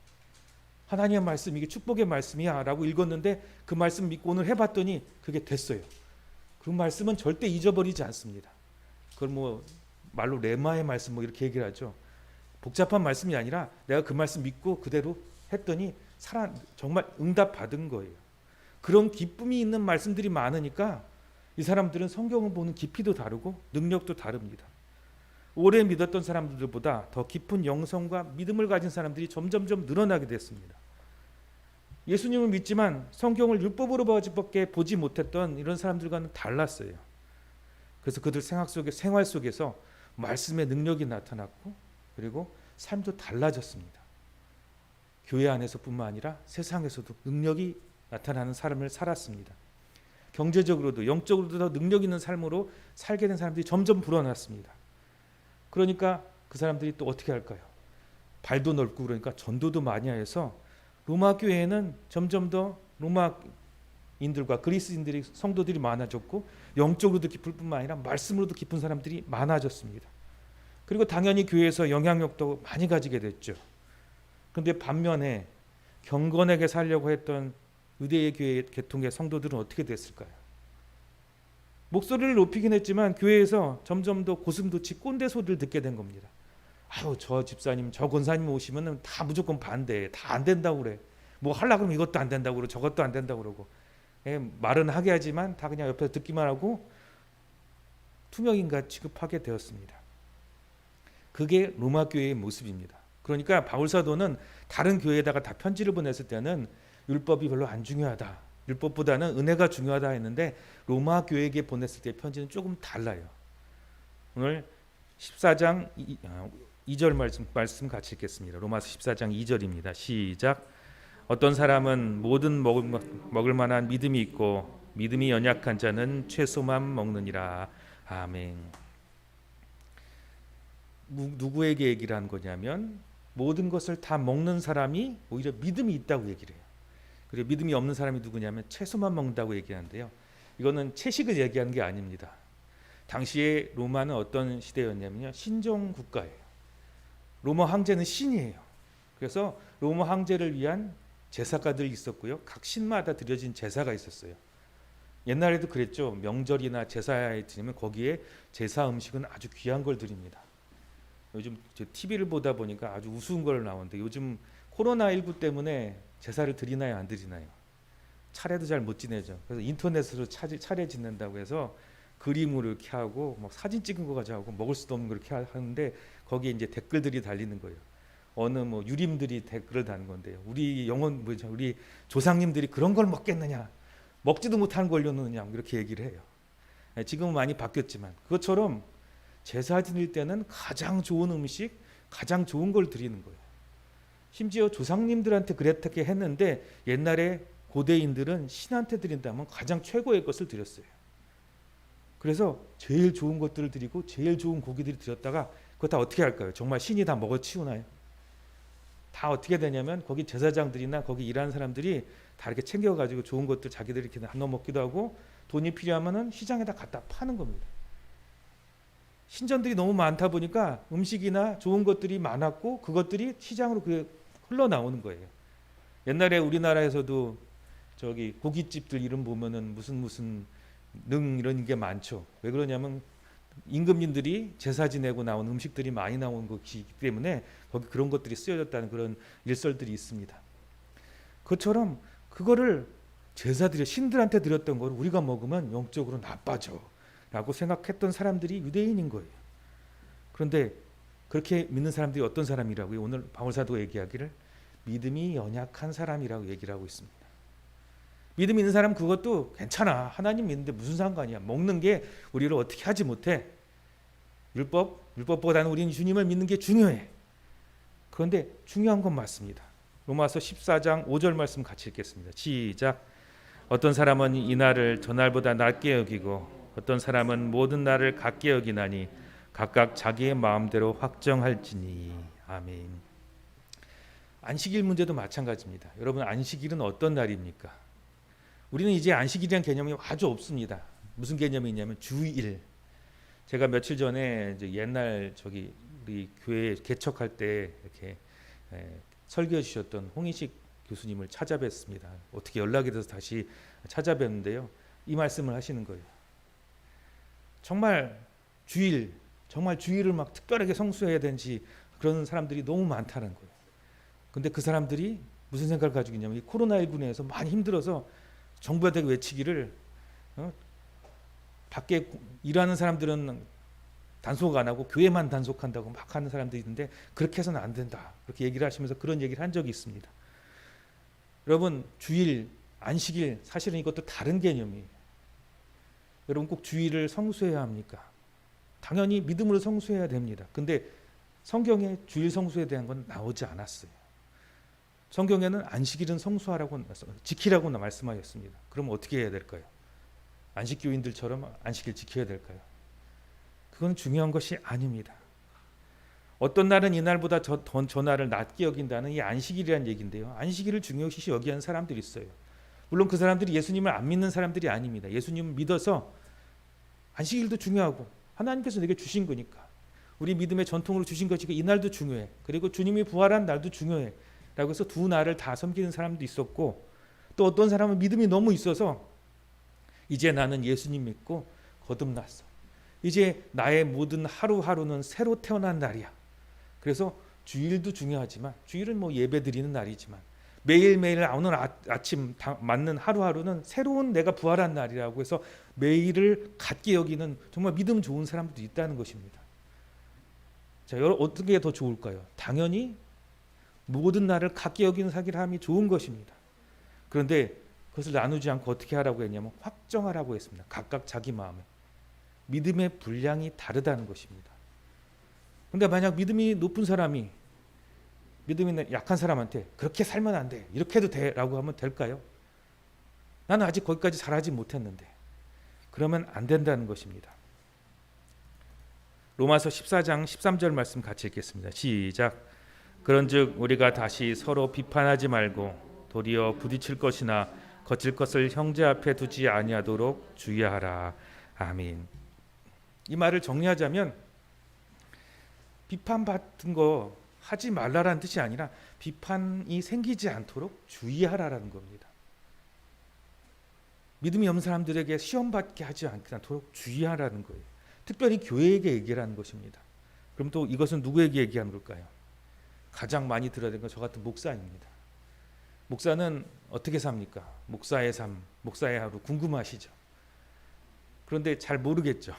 하나님의 말씀, 이게 축복의 말씀이야 라고 읽었는데 그 말씀 믿고 오늘 해봤더니 그게 됐어요. 그 말씀은 절대 잊어버리지 않습니다. 그걸 뭐 말로 레마의 말씀 뭐 이렇게 얘기를 하죠. 복잡한 말씀이 아니라 내가 그 말씀 믿고 그대로 했더니 정말 응답 받은 거예요. 그런 기쁨이 있는 말씀들이 많으니까 이 사람들은 성경을 보는 깊이도 다르고 능력도 다릅니다. 오래 믿었던 사람들보다 더 깊은 영성과 믿음을 가진 사람들이 점점점 늘어나게 됐습니다. 예수님을 믿지만 성경을 율법으로밖에 보지 못했던 이런 사람들과는 달랐어요. 그래서 그들 생활 속에서 말씀의 능력이 나타났고 그리고 삶도 달라졌습니다. 교회 안에서뿐만 아니라 세상에서도 능력이 나타나는 삶을 살았습니다. 경제적으로도 영적으로도 더 능력 있는 삶으로 살게 된 사람들이 점점 불어났습니다. 그러니까 그 사람들이 또 어떻게 할까요? 발도 넓고 그러니까 전도도 많이 해서 로마 교회에는 점점 더 로마인들과 그리스인들이 성도들이 많아졌고 영적으로도 깊을 뿐만 아니라 말씀으로도 깊은 사람들이 많아졌습니다. 그리고 당연히 교회에서 영향력도 많이 가지게 됐죠. 그런데 반면에 경건하게 살려고 했던 유대의 교회 계통의 성도들은 어떻게 됐을까요? 목소리를 높이긴 했지만 교회에서 점점 더 고슴도치 꼰대 소리를 듣게 된 겁니다. 저 집사님, 저 권사님 오시면 다 무조건 반대해. 다 안 된다고 그래. 뭐 하려고 하면 이것도 안 된다고 그러고 저것도 안 된다고 그러고. 말은 하게 하지만 다 그냥 옆에서 듣기만 하고 투명인간 취급하게 되었습니다. 그게 로마 교회의 모습입니다. 그러니까 바울 사도는 다른 교회에다가 다 편지를 보냈을 때는 율법이 별로 안 중요하다. 율법보다는 은혜가 중요하다 했는데 로마 교회에게 보냈을 때 편지는 조금 달라요. 오늘 14장 2절 말씀 같이 읽겠습니다. 로마서 14장 2절입니다. 시작. 어떤 사람은 모든 먹을 만한 믿음이 있고 믿음이 연약한 자는 채소만 먹느니라. 아멘. 누구에게 얘기를 한 거냐면 모든 것을 다 먹는 사람이 오히려 믿음이 있다고 얘기를 해요. 그리고 믿음이 없는 사람이 누구냐면 채소만 먹는다고 얘기하는데요. 이거는 채식을 얘기하는 게 아닙니다. 당시에 로마는 어떤 시대였냐면요, 신종 국가예요. 로마 황제는 신이에요. 그래서 로마 황제를 위한 제사가들이 있었고요. 각 신마다 드려진 제사가 있었어요. 옛날에도 그랬죠. 명절이나 제사에 드리면 거기에 제사 음식은 아주 귀한 걸 드립니다. 요즘 TV를 보다 보니까 아주 우스운 걸 나오는데 요즘 코로나19 때문에 제사를 드리나요, 안 드리나요? 차례도 잘 못 지내죠. 그래서 인터넷으로 차례 짓는다고 해서 그림으로 이렇게 하고 막 사진 찍은 거 가지고 먹을 수도 없는 걸 이렇게 하는데 거기에 이제 댓글들이 달리는 거예요. 어느 뭐 유림들이 댓글을 다는 건데요. 우리 우리 조상님들이 그런 걸 먹겠느냐? 먹지도 못한 걸 올려놓느냐? 이렇게 얘기를 해요. 지금은 많이 바뀌었지만 그것처럼 제사 드릴 때는 가장 좋은 음식, 가장 좋은 걸 드리는 거예요. 심지어 조상님들한테 그렇게 했는데 옛날에 고대인들은 신한테 드린다면 가장 최고의 것을 드렸어요. 그래서 제일 좋은 것들을 드리고 제일 좋은 고기들을 드렸다가 그거 다 어떻게 할까요? 정말 신이 다 먹어치우나요? 다 어떻게 되냐면 거기 제사장들이나 거기 일하는 사람들이 다 이렇게 챙겨가지고 좋은 것들 자기들이 이렇게 나눠 먹기도 하고 돈이 필요하면은 시장에다 갖다 파는 겁니다. 신전들이 너무 많다 보니까 음식이나 좋은 것들이 많았고 그것들이 시장으로 흘러나오는 거예요. 옛날에 우리나라에서도 저기 고깃집들 이름 보면은 무슨 능 이런 게 많죠. 왜 그러냐면 임금님들이 제사 지내고 나온 음식들이 많이 나온 것이기 때문에 거기 그런 것들이 쓰여졌다는 그런 일설들이 있습니다. 그것처럼 그거를 제사드려 신들한테 드렸던 걸 우리가 먹으면 영적으로 나빠져 라고 생각했던 사람들이 유대인인 거예요. 그런데 그렇게 믿는 사람들이 어떤 사람이라고요? 오늘 바울사도가 얘기하기를 믿음이 연약한 사람이라고 얘기를 하고 있습니다. 믿음 있는 사람 그것도 괜찮아. 하나님 믿는데 무슨 상관이야. 먹는 게 우리를 어떻게 하지 못해. 율법보다는 우리는 주님을 믿는 게 중요해. 그런데 중요한 건 맞습니다. 로마서 14장 5절 말씀 같이 읽겠습니다. 시작. 어떤 사람은 이 날을 저 날보다 낮게 여기고 어떤 사람은 모든 날을 같게 여기나니 각각 자기의 마음대로 확정할지니. 아멘. 안식일 문제도 마찬가지입니다. 여러분 안식일은 어떤 날입니까? 우리는 이제 안식일이라는 개념이 아주 없습니다. 무슨 개념이 있냐면 주일. 제가 며칠 전에 이제 옛날 우리 교회 개척할 때 이렇게 설교해 주셨던 홍희식 교수님을 찾아뵀습니다. 어떻게 연락이 돼서 다시 찾아뵀는데요. 이 말씀을 하시는 거예요. 정말 주일을 막 특별하게 성수해야 되는지 그런 사람들이 너무 많다는 거예요. 근데 그 사람들이 무슨 생각을 가지고 있냐면 이 코로나19 내에서 많이 힘들어서 정부한테 외치기를 밖에 일하는 사람들은 단속 안 하고 교회만 단속한다고 막 하는 사람들이 있는데 그렇게 해서는 안 된다. 그렇게 얘기를 하시면서 그런 얘기를 한 적이 있습니다. 여러분 주일, 안식일 사실은 이것도 다른 개념이에요. 여러분 꼭 주일을 성수해야 합니까? 당연히 믿음으로 성수해야 됩니다. 근데 성경에 주일 성수에 대한 건 나오지 않았어요. 성경에는 안식일은 성수하라고 지키라고 말씀하셨습니다. 그럼 어떻게 해야 될까요? 안식교인들처럼 안식일 지켜야 될까요? 그건 중요한 것이 아닙니다. 어떤 날은 이 날보다 저 날을 낮게 여긴다는 이 안식일이라는 얘기인데요. 안식일을 중요시 여기는 사람들이 있어요. 물론 그 사람들이 예수님을 안 믿는 사람들이 아닙니다. 예수님을 믿어서 안식일도 중요하고 하나님께서 내게 주신 거니까 우리 믿음의 전통으로 주신 것이고 이 날도 중요해. 그리고 주님이 부활한 날도 중요해. 라고 해서 두 날을 다 섬기는 사람도 있었고 또 어떤 사람은 믿음이 너무 있어서 이제 나는 예수님 믿고 거듭났어. 이제 나의 모든 하루하루는 새로 태어난 날이야. 그래서 주일도 중요하지만 주일은 뭐 예배 드리는 날이지만 매일매일 오늘 아침 맞는 하루하루는 새로운 내가 부활한 날이라고 해서 매일을 갖게 여기는 정말 믿음 좋은 사람들도 있다는 것입니다. 자, 여러분 어떤 게 더 좋을까요? 당연히 모든 날을 갖게 여기는 사람이 좋은 것입니다. 그런데 그것을 나누지 않고 어떻게 하라고 했냐면 확정하라고 했습니다. 각각 자기 마음에. 믿음의 분량이 다르다는 것입니다. 그런데 만약 믿음이 높은 사람이 믿음이 약한 사람한테 그렇게 살면 안 돼. 이렇게 해도 돼. 라고 하면 될까요? 나는 아직 거기까지 잘하지 못했는데. 그러면 안 된다는 것입니다. 로마서 14장 13절 말씀 같이 읽겠습니다. 시작. 그런즉 우리가 다시 서로 비판하지 말고 도리어 부딪힐 것이나 거칠 것을 형제 앞에 두지 아니하도록 주의하라. 아멘. 이 말을 정리하자면 비판받은 거 하지 말라라는 뜻이 아니라 비판이 생기지 않도록 주의하라라는 겁니다. 믿음이 없는 사람들에게 시험받게 하지 않도록 주의하라는 거예요. 특별히 교회에게 얘기하는 것입니다. 그럼 또 이것은 누구에게 얘기하는 걸까요? 가장 많이 들어야 되는 건 저 같은 목사입니다. 목사는 어떻게 삽니까? 목사의 삶, 목사의 하루 궁금하시죠? 그런데 잘 모르겠죠.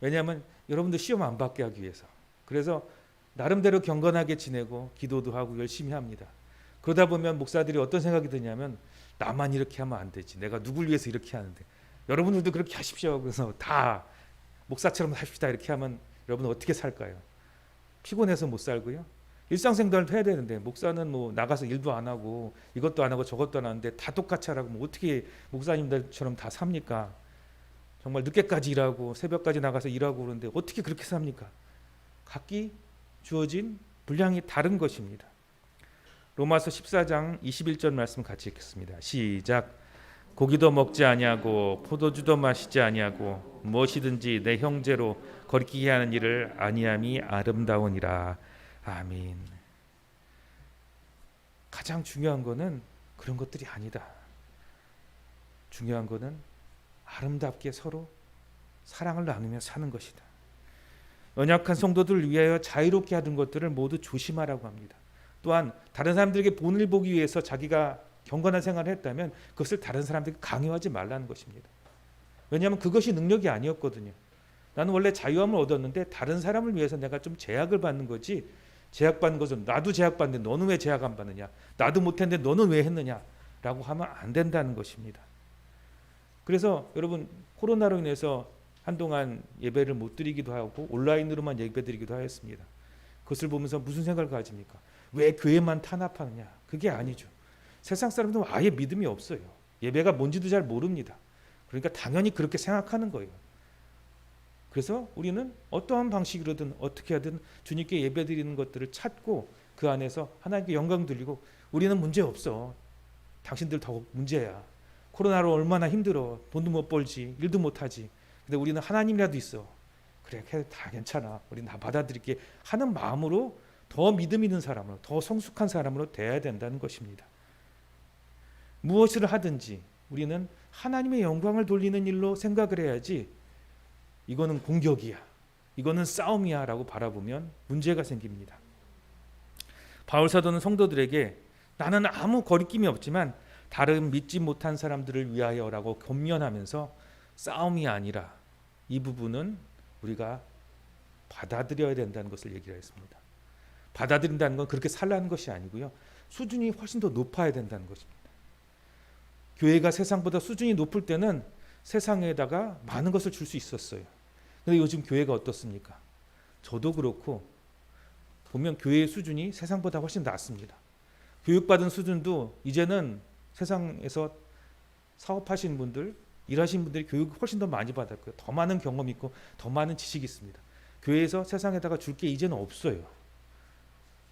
왜냐하면 여러분들 시험 안 받게 하기 위해서. 그래서 나름대로 경건하게 지내고 기도도 하고 열심히 합니다. 그러다 보면 목사들이 어떤 생각이 드냐면 나만 이렇게 하면 안 되지. 내가 누굴 위해서 이렇게 하는데. 여러분들도 그렇게 하십시오. 그래서 다 목사처럼 합시다. 이렇게 하면 여러분 어떻게 살까요? 피곤해서 못 살고요. 일상생활도 해야 되는데 목사는 뭐 나가서 일도 안 하고 이것도 안 하고 저것도 안 하는데 다 똑같이 하라고 뭐 어떻게 목사님들처럼 다 삽니까? 정말 늦게까지 일하고 새벽까지 나가서 일하고 그러는데 어떻게 그렇게 삽니까? 각기 주어진 분량이 다른 것입니다. 로마서 14장 21절 말씀 같이 읽겠습니다. 시작. 고기도 먹지 아니하고 포도주도 마시지 아니하고 무엇이든지 내 형제로 거리끼게 하는 일을 아니함이 아름다우니라. 아멘. 가장 중요한 거는 그런 것들이 아니다. 중요한 거는 아름답게 서로 사랑을 나누며 사는 것이다. 연약한 성도들을 위하여 자유롭게 하던 것들을 모두 조심하라고 합니다. 또한 다른 사람들에게 본을 보기 위해서 자기가 경건한 생활을 했다면 그것을 다른 사람들에게 강요하지 말라는 것입니다. 왜냐하면 그것이 능력이 아니었거든요. 나는 원래 자유함을 얻었는데 다른 사람을 위해서 내가 좀 제약을 받는 거지, 제약받는 것은 나도 제약받는데 너는 왜 제약 안 받느냐, 나도 못했는데 너는 왜 했느냐라고 하면 안 된다는 것입니다. 그래서 여러분 코로나로 인해서 한동안 예배를 못 드리기도 하고 온라인으로만 예배 드리기도 하였습니다. 그것을 보면서 무슨 생각을 가집니까? 왜 교회만 탄압하느냐? 그게 아니죠. 세상 사람들은 아예 믿음이 없어요. 예배가 뭔지도 잘 모릅니다. 그러니까 당연히 그렇게 생각하는 거예요. 그래서 우리는 어떠한 방식으로든 어떻게 하든 주님께 예배드리는 것들을 찾고 그 안에서 하나님께 영광 돌리고 우리는 문제 없어. 당신들 더 문제야. 코로나로 얼마나 힘들어. 돈도 못 벌지. 일도 못 하지. 근데 우리는 하나님이라도 있어. 그래, 다 괜찮아. 우리는 다 받아들일게 하는 마음으로 더 믿음 있는 사람으로, 더 성숙한 사람으로 돼야 된다는 것입니다. 무엇을 하든지 우리는 하나님의 영광을 돌리는 일로 생각을 해야지 이거는 공격이야, 이거는 싸움이야 라고 바라보면 문제가 생깁니다. 바울 사도는 성도들에게 나는 아무 거리낌이 없지만 다른 믿지 못한 사람들을 위하여라고 권면하면서 싸움이 아니라 이 부분은 우리가 받아들여야 된다는 것을 얘기를 했습니다. 받아들인다는 건 그렇게 살라는 것이 아니고요. 수준이 훨씬 더 높아야 된다는 것입니다. 교회가 세상보다 수준이 높을 때는 세상에다가 많은 것을 줄 수 있었어요. 근데 요즘 교회가 어떻습니까? 저도 그렇고 보면 교회의 수준이 세상보다 훨씬 낮습니다. 교육받은 수준도 이제는 세상에서 사업하시는 분들, 일하시는 분들이 교육을 훨씬 더 많이 받았고요. 더 많은 경험이 있고 더 많은 지식이 있습니다. 교회에서 세상에다가 줄 게 이제는 없어요.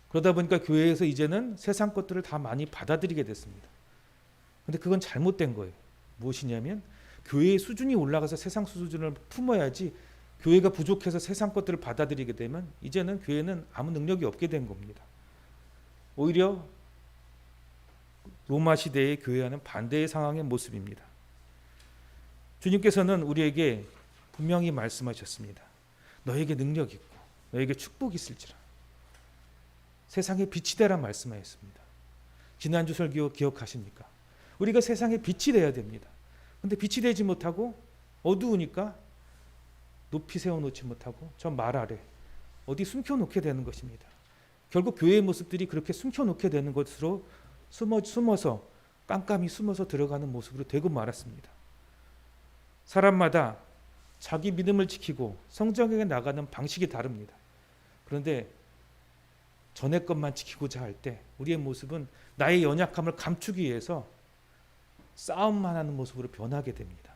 그러다 보니까 교회에서 이제는 세상 것들을 다 많이 받아들이게 됐습니다. 근데 그건 잘못된 거예요. 무엇이냐면 교회의 수준이 올라가서 세상 수준을 품어야지 교회가 부족해서 세상 것들을 받아들이게 되면 이제는 교회는 아무 능력이 없게 된 겁니다. 오히려 로마 시대의 교회와는 반대의 상황의 모습입니다. 주님께서는 우리에게 분명히 말씀하셨습니다. 너에게 능력이 있고 너에게 축복이 있을지라. 세상의 빛이 되라 말씀하셨습니다. 지난주 설교 기억하십니까? 우리가 세상의 빛이 돼야 됩니다. 그런데 빛이 되지 못하고 어두우니까 높이 세워놓지 못하고 저 말 아래 어디 숨겨놓게 되는 것입니다. 결국 교회의 모습들이 그렇게 숨겨놓게 되는 것으로 숨어서 깜깜이 숨어서 들어가는 모습으로 되고 말았습니다. 사람마다 자기 믿음을 지키고 성장에 나가는 방식이 다릅니다. 그런데 전의 것만 지키고자 할 때 우리의 모습은 나의 연약함을 감추기 위해서 싸움만 하는 모습으로 변하게 됩니다.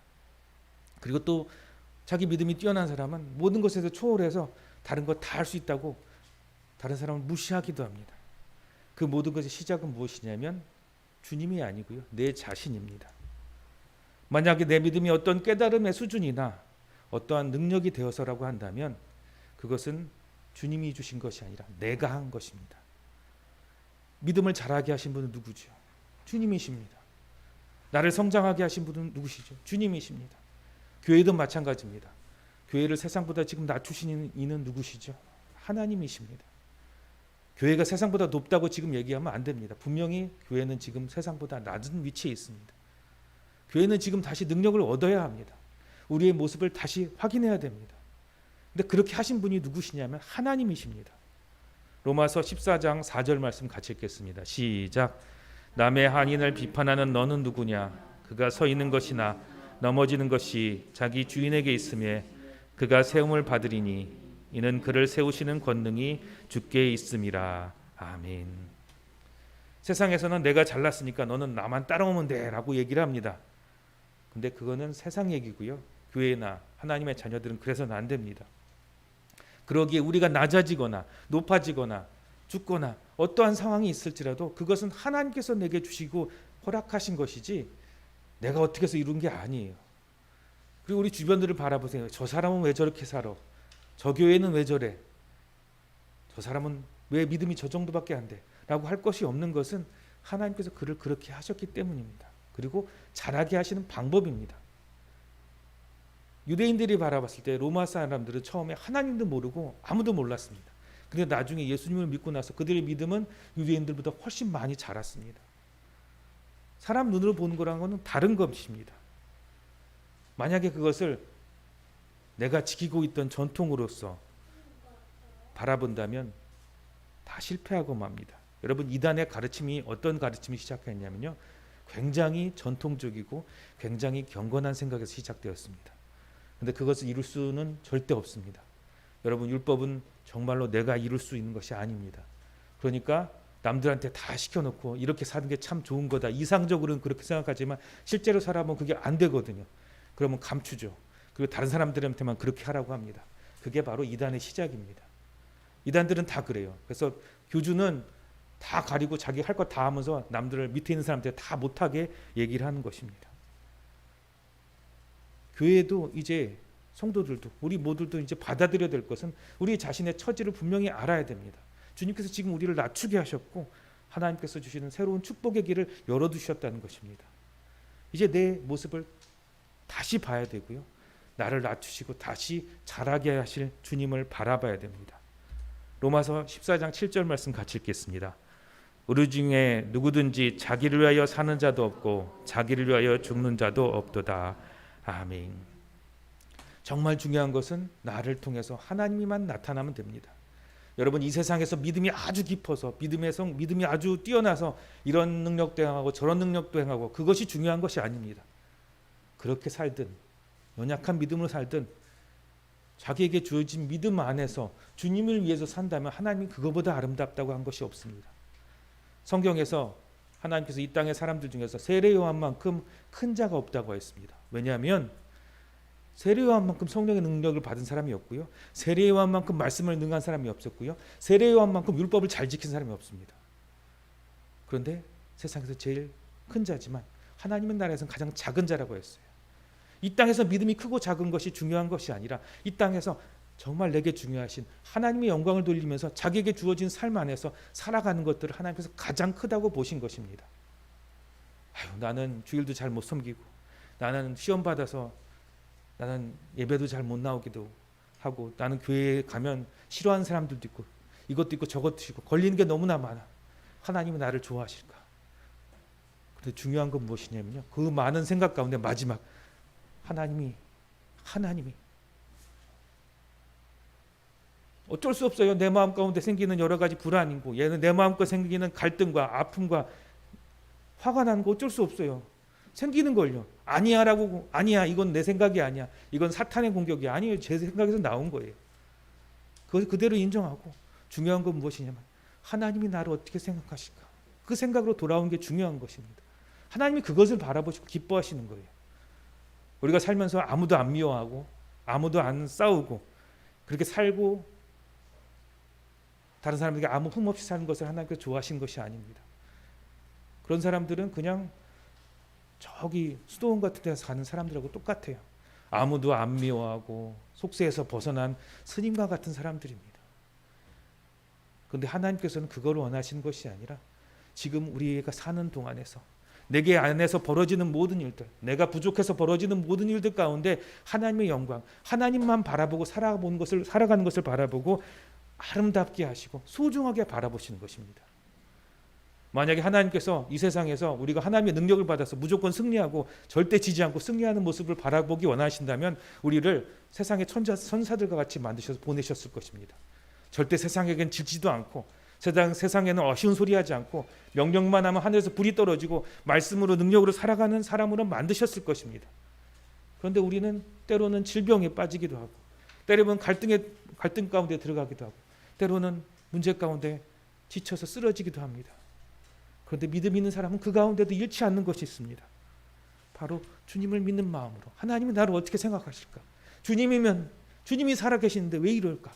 그리고 또 자기 믿음이 뛰어난 사람은 모든 것에서 초월해서 다른 것 다 할 수 있다고 다른 사람을 무시하기도 합니다. 그 모든 것의 시작은 무엇이냐면 주님이 아니고요, 내 자신입니다. 만약에 내 믿음이 어떤 깨달음의 수준이나 어떠한 능력이 되어서라고 한다면 그것은 주님이 주신 것이 아니라 내가 한 것입니다. 믿음을 자라게 하신 분은 누구죠? 주님이십니다. 나를 성장하게 하신 분은 누구시죠? 주님이십니다. 교회도 마찬가지입니다. 교회를 세상보다 지금 낮추시는 이는 누구시죠? 하나님이십니다. 교회가 세상보다 높다고 지금 얘기하면 안 됩니다. 분명히 교회는 지금 세상보다 낮은 위치에 있습니다. 교회는 지금 다시 능력을 얻어야 합니다. 우리의 모습을 다시 확인해야 됩니다. 근데 그렇게 하신 분이 누구시냐면 하나님이십니다. 로마서 14장 4절 말씀 같이 읽겠습니다. 시작. 남의 한인을 비판하는 너는 누구냐? 그가 서 있는 것이나 넘어지는 것이 자기 주인에게 있음에 그가 세움을 받으리니 이는 그를 세우시는 권능이 주께 있음이라. 아멘. 세상에서는 내가 잘났으니까 너는 나만 따라오면 돼 라고 얘기를 합니다. 근데 그거는 세상 얘기고요. 교회나 하나님의 자녀들은 그래서는 안 됩니다. 그러기에 우리가 낮아지거나 높아지거나 죽거나 어떠한 상황이 있을지라도 그것은 하나님께서 내게 주시고 허락하신 것이지 내가 어떻게 해서 이룬 게 아니에요. 그리고 우리 주변들을 바라보세요. 저 사람은 왜 저렇게 살아? 저 교회는 왜 저래? 저 사람은 왜 믿음이 저 정도밖에 안 돼? 라고 할 것이 없는 것은 하나님께서 그를 그렇게 하셨기 때문입니다. 그리고 잘하게 하시는 방법입니다. 유대인들이 바라봤을 때 로마 사람들은 처음에 하나님도 모르고 아무도 몰랐습니다. 근데 나중에 예수님을 믿고 나서 그들의 믿음은 유대인들보다 훨씬 많이 자랐습니다. 사람 눈으로 보는 거라는 것은 다른 것입니다. 만약에 그것을 내가 지키고 있던 전통으로서 바라본다면 다 실패하고 맙니다. 여러분, 이단의 가르침이 어떤 가르침이 시작했냐면요, 굉장히 전통적이고 굉장히 경건한 생각에서 시작되었습니다. 그런데 그것을 이룰 수는 절대 없습니다. 여러분, 율법은 정말로 내가 이룰 수 있는 것이 아닙니다. 그러니까 남들한테 다 시켜놓고 이렇게 사는 게 참 좋은 거다. 이상적으로는 그렇게 생각하지만 실제로 살아보면 그게 안 되거든요. 그러면 감추죠. 그리고 다른 사람들한테만 그렇게 하라고 합니다. 그게 바로 이단의 시작입니다. 이단들은 다 그래요. 그래서 교주는 다 가리고 자기 할 것 다 하면서 남들을 밑에 있는 사람한테 다 못하게 얘기를 하는 것입니다. 교회도 이제 성도들도 우리 모두도 이제 받아들여야 될 것은 우리 자신의 처지를 분명히 알아야 됩니다. 주님께서 지금 우리를 낮추게 하셨고 하나님께서 주시는 새로운 축복의 길을 열어두셨다는 것입니다. 이제 내 모습을 다시 봐야 되고요. 나를 낮추시고 다시 자라게 하실 주님을 바라봐야 됩니다. 로마서 14장 7절 말씀 같이 읽겠습니다. 우리 중에 누구든지 자기를 위하여 사는 자도 없고 자기를 위하여 죽는 자도 없도다. 아멘. 정말 중요한 것은 나를 통해서 하나님이만 나타나면 됩니다. 여러분, 이 세상에서 믿음이 아주 깊어서 믿음이 아주 뛰어나서 이런 능력도 행하고 저런 능력도 행하고 그것이 중요한 것이 아닙니다. 그렇게 살든 연약한 믿음으로 살든 자기에게 주어진 믿음 안에서 주님을 위해서 산다면 하나님이 그거보다 아름답다고 한 것이 없습니다. 성경에서 하나님께서 이 땅의 사람들 중에서 세례 요한만큼 큰 자가 없다고 했습니다. 왜냐하면 세례 요한만큼 성령의 능력을 받은 사람이 없고요, 세례 요한만큼 말씀을 능한 사람이 없었고요, 세례 요한만큼 율법을 잘 지킨 사람이 없습니다. 그런데 세상에서 제일 큰 자지만 하나님의 나라에서는 가장 작은 자라고 했어요. 이 땅에서 믿음이 크고 작은 것이 중요한 것이 아니라 이 땅에서 정말 내게 중요하신 하나님의 영광을 돌리면서 자기에게 주어진 삶 안에서 살아가는 것들을 하나님께서 가장 크다고 보신 것입니다. 나는 주일도 잘 못 섬기고, 나는 시험 받아서 나는 예배도 잘 못 나오기도 하고, 나는 교회에 가면 싫어하는 사람들도 있고 이것도 있고 저것도 있고 걸리는 게 너무나 많아. 하나님이 나를 좋아하실까? 근데 중요한 건 무엇이냐면요, 그 많은 생각 가운데 마지막 하나님이 어쩔 수 없어요. 내 마음 가운데 생기는 여러 가지 불안이고, 얘는 내 마음 가운데 생기는 갈등과 아픔과 화가 나는 거 어쩔 수 없어요. 생기는 걸요. 아니야라고, 아니야, 이건 내 생각이 아니야, 이건 사탄의 공격이 아니에요, 제 생각에서 나온 거예요. 그걸 그대로 인정하고, 중요한 건 무엇이냐면 하나님이 나를 어떻게 생각하실까, 그 생각으로 돌아온 게 중요한 것입니다. 하나님이 그것을 바라보시고 기뻐하시는 거예요. 우리가 살면서 아무도 안 미워하고 아무도 안 싸우고 그렇게 살고 다른 사람들에게 아무 흠 없이 사는 것을 하나님께서 좋아하시는 것이 아닙니다. 그런 사람들은 그냥 저기 수도원 같은 데서 사는 사람들하고 똑같아요. 아무도 안 미워하고 속세에서 벗어난 스님과 같은 사람들입니다. 그런데 하나님께서는 그걸 원하시는 것이 아니라 지금 우리가 사는 동안에서 내게 안에서 벌어지는 모든 일들, 내가 부족해서 벌어지는 모든 일들 가운데 하나님의 영광, 하나님만 바라보고 살아가는 것을 바라보고 아름답게 하시고 소중하게 바라보시는 것입니다. 만약에 하나님께서 이 세상에서 우리가 하나님의 능력을 받아서 무조건 승리하고 절대 지지 않고 승리하는 모습을 바라보기 원하신다면 우리를 세상의 천사들과 같이 만드셔서 보내셨을 것입니다. 절대 세상에겐 지지도 않고 세상에는 어쉬운 소리 하지 않고 명령만 하면 하늘에서 불이 떨어지고 말씀으로 능력으로 살아가는 사람으로 만드셨을 것입니다. 그런데 우리는 때로는 질병에 빠지기도 하고 때로는 갈등 가운데 들어가기도 하고 때로는 문제 가운데 지쳐서 쓰러지기도 합니다. 그런데 믿음 있는 사람은 그 가운데도 잃지 않는 것이 있습니다. 바로 주님을 믿는 마음으로 하나님이 나를 어떻게 생각하실까? 주님이면 주님이 살아계시는데 왜 이럴까?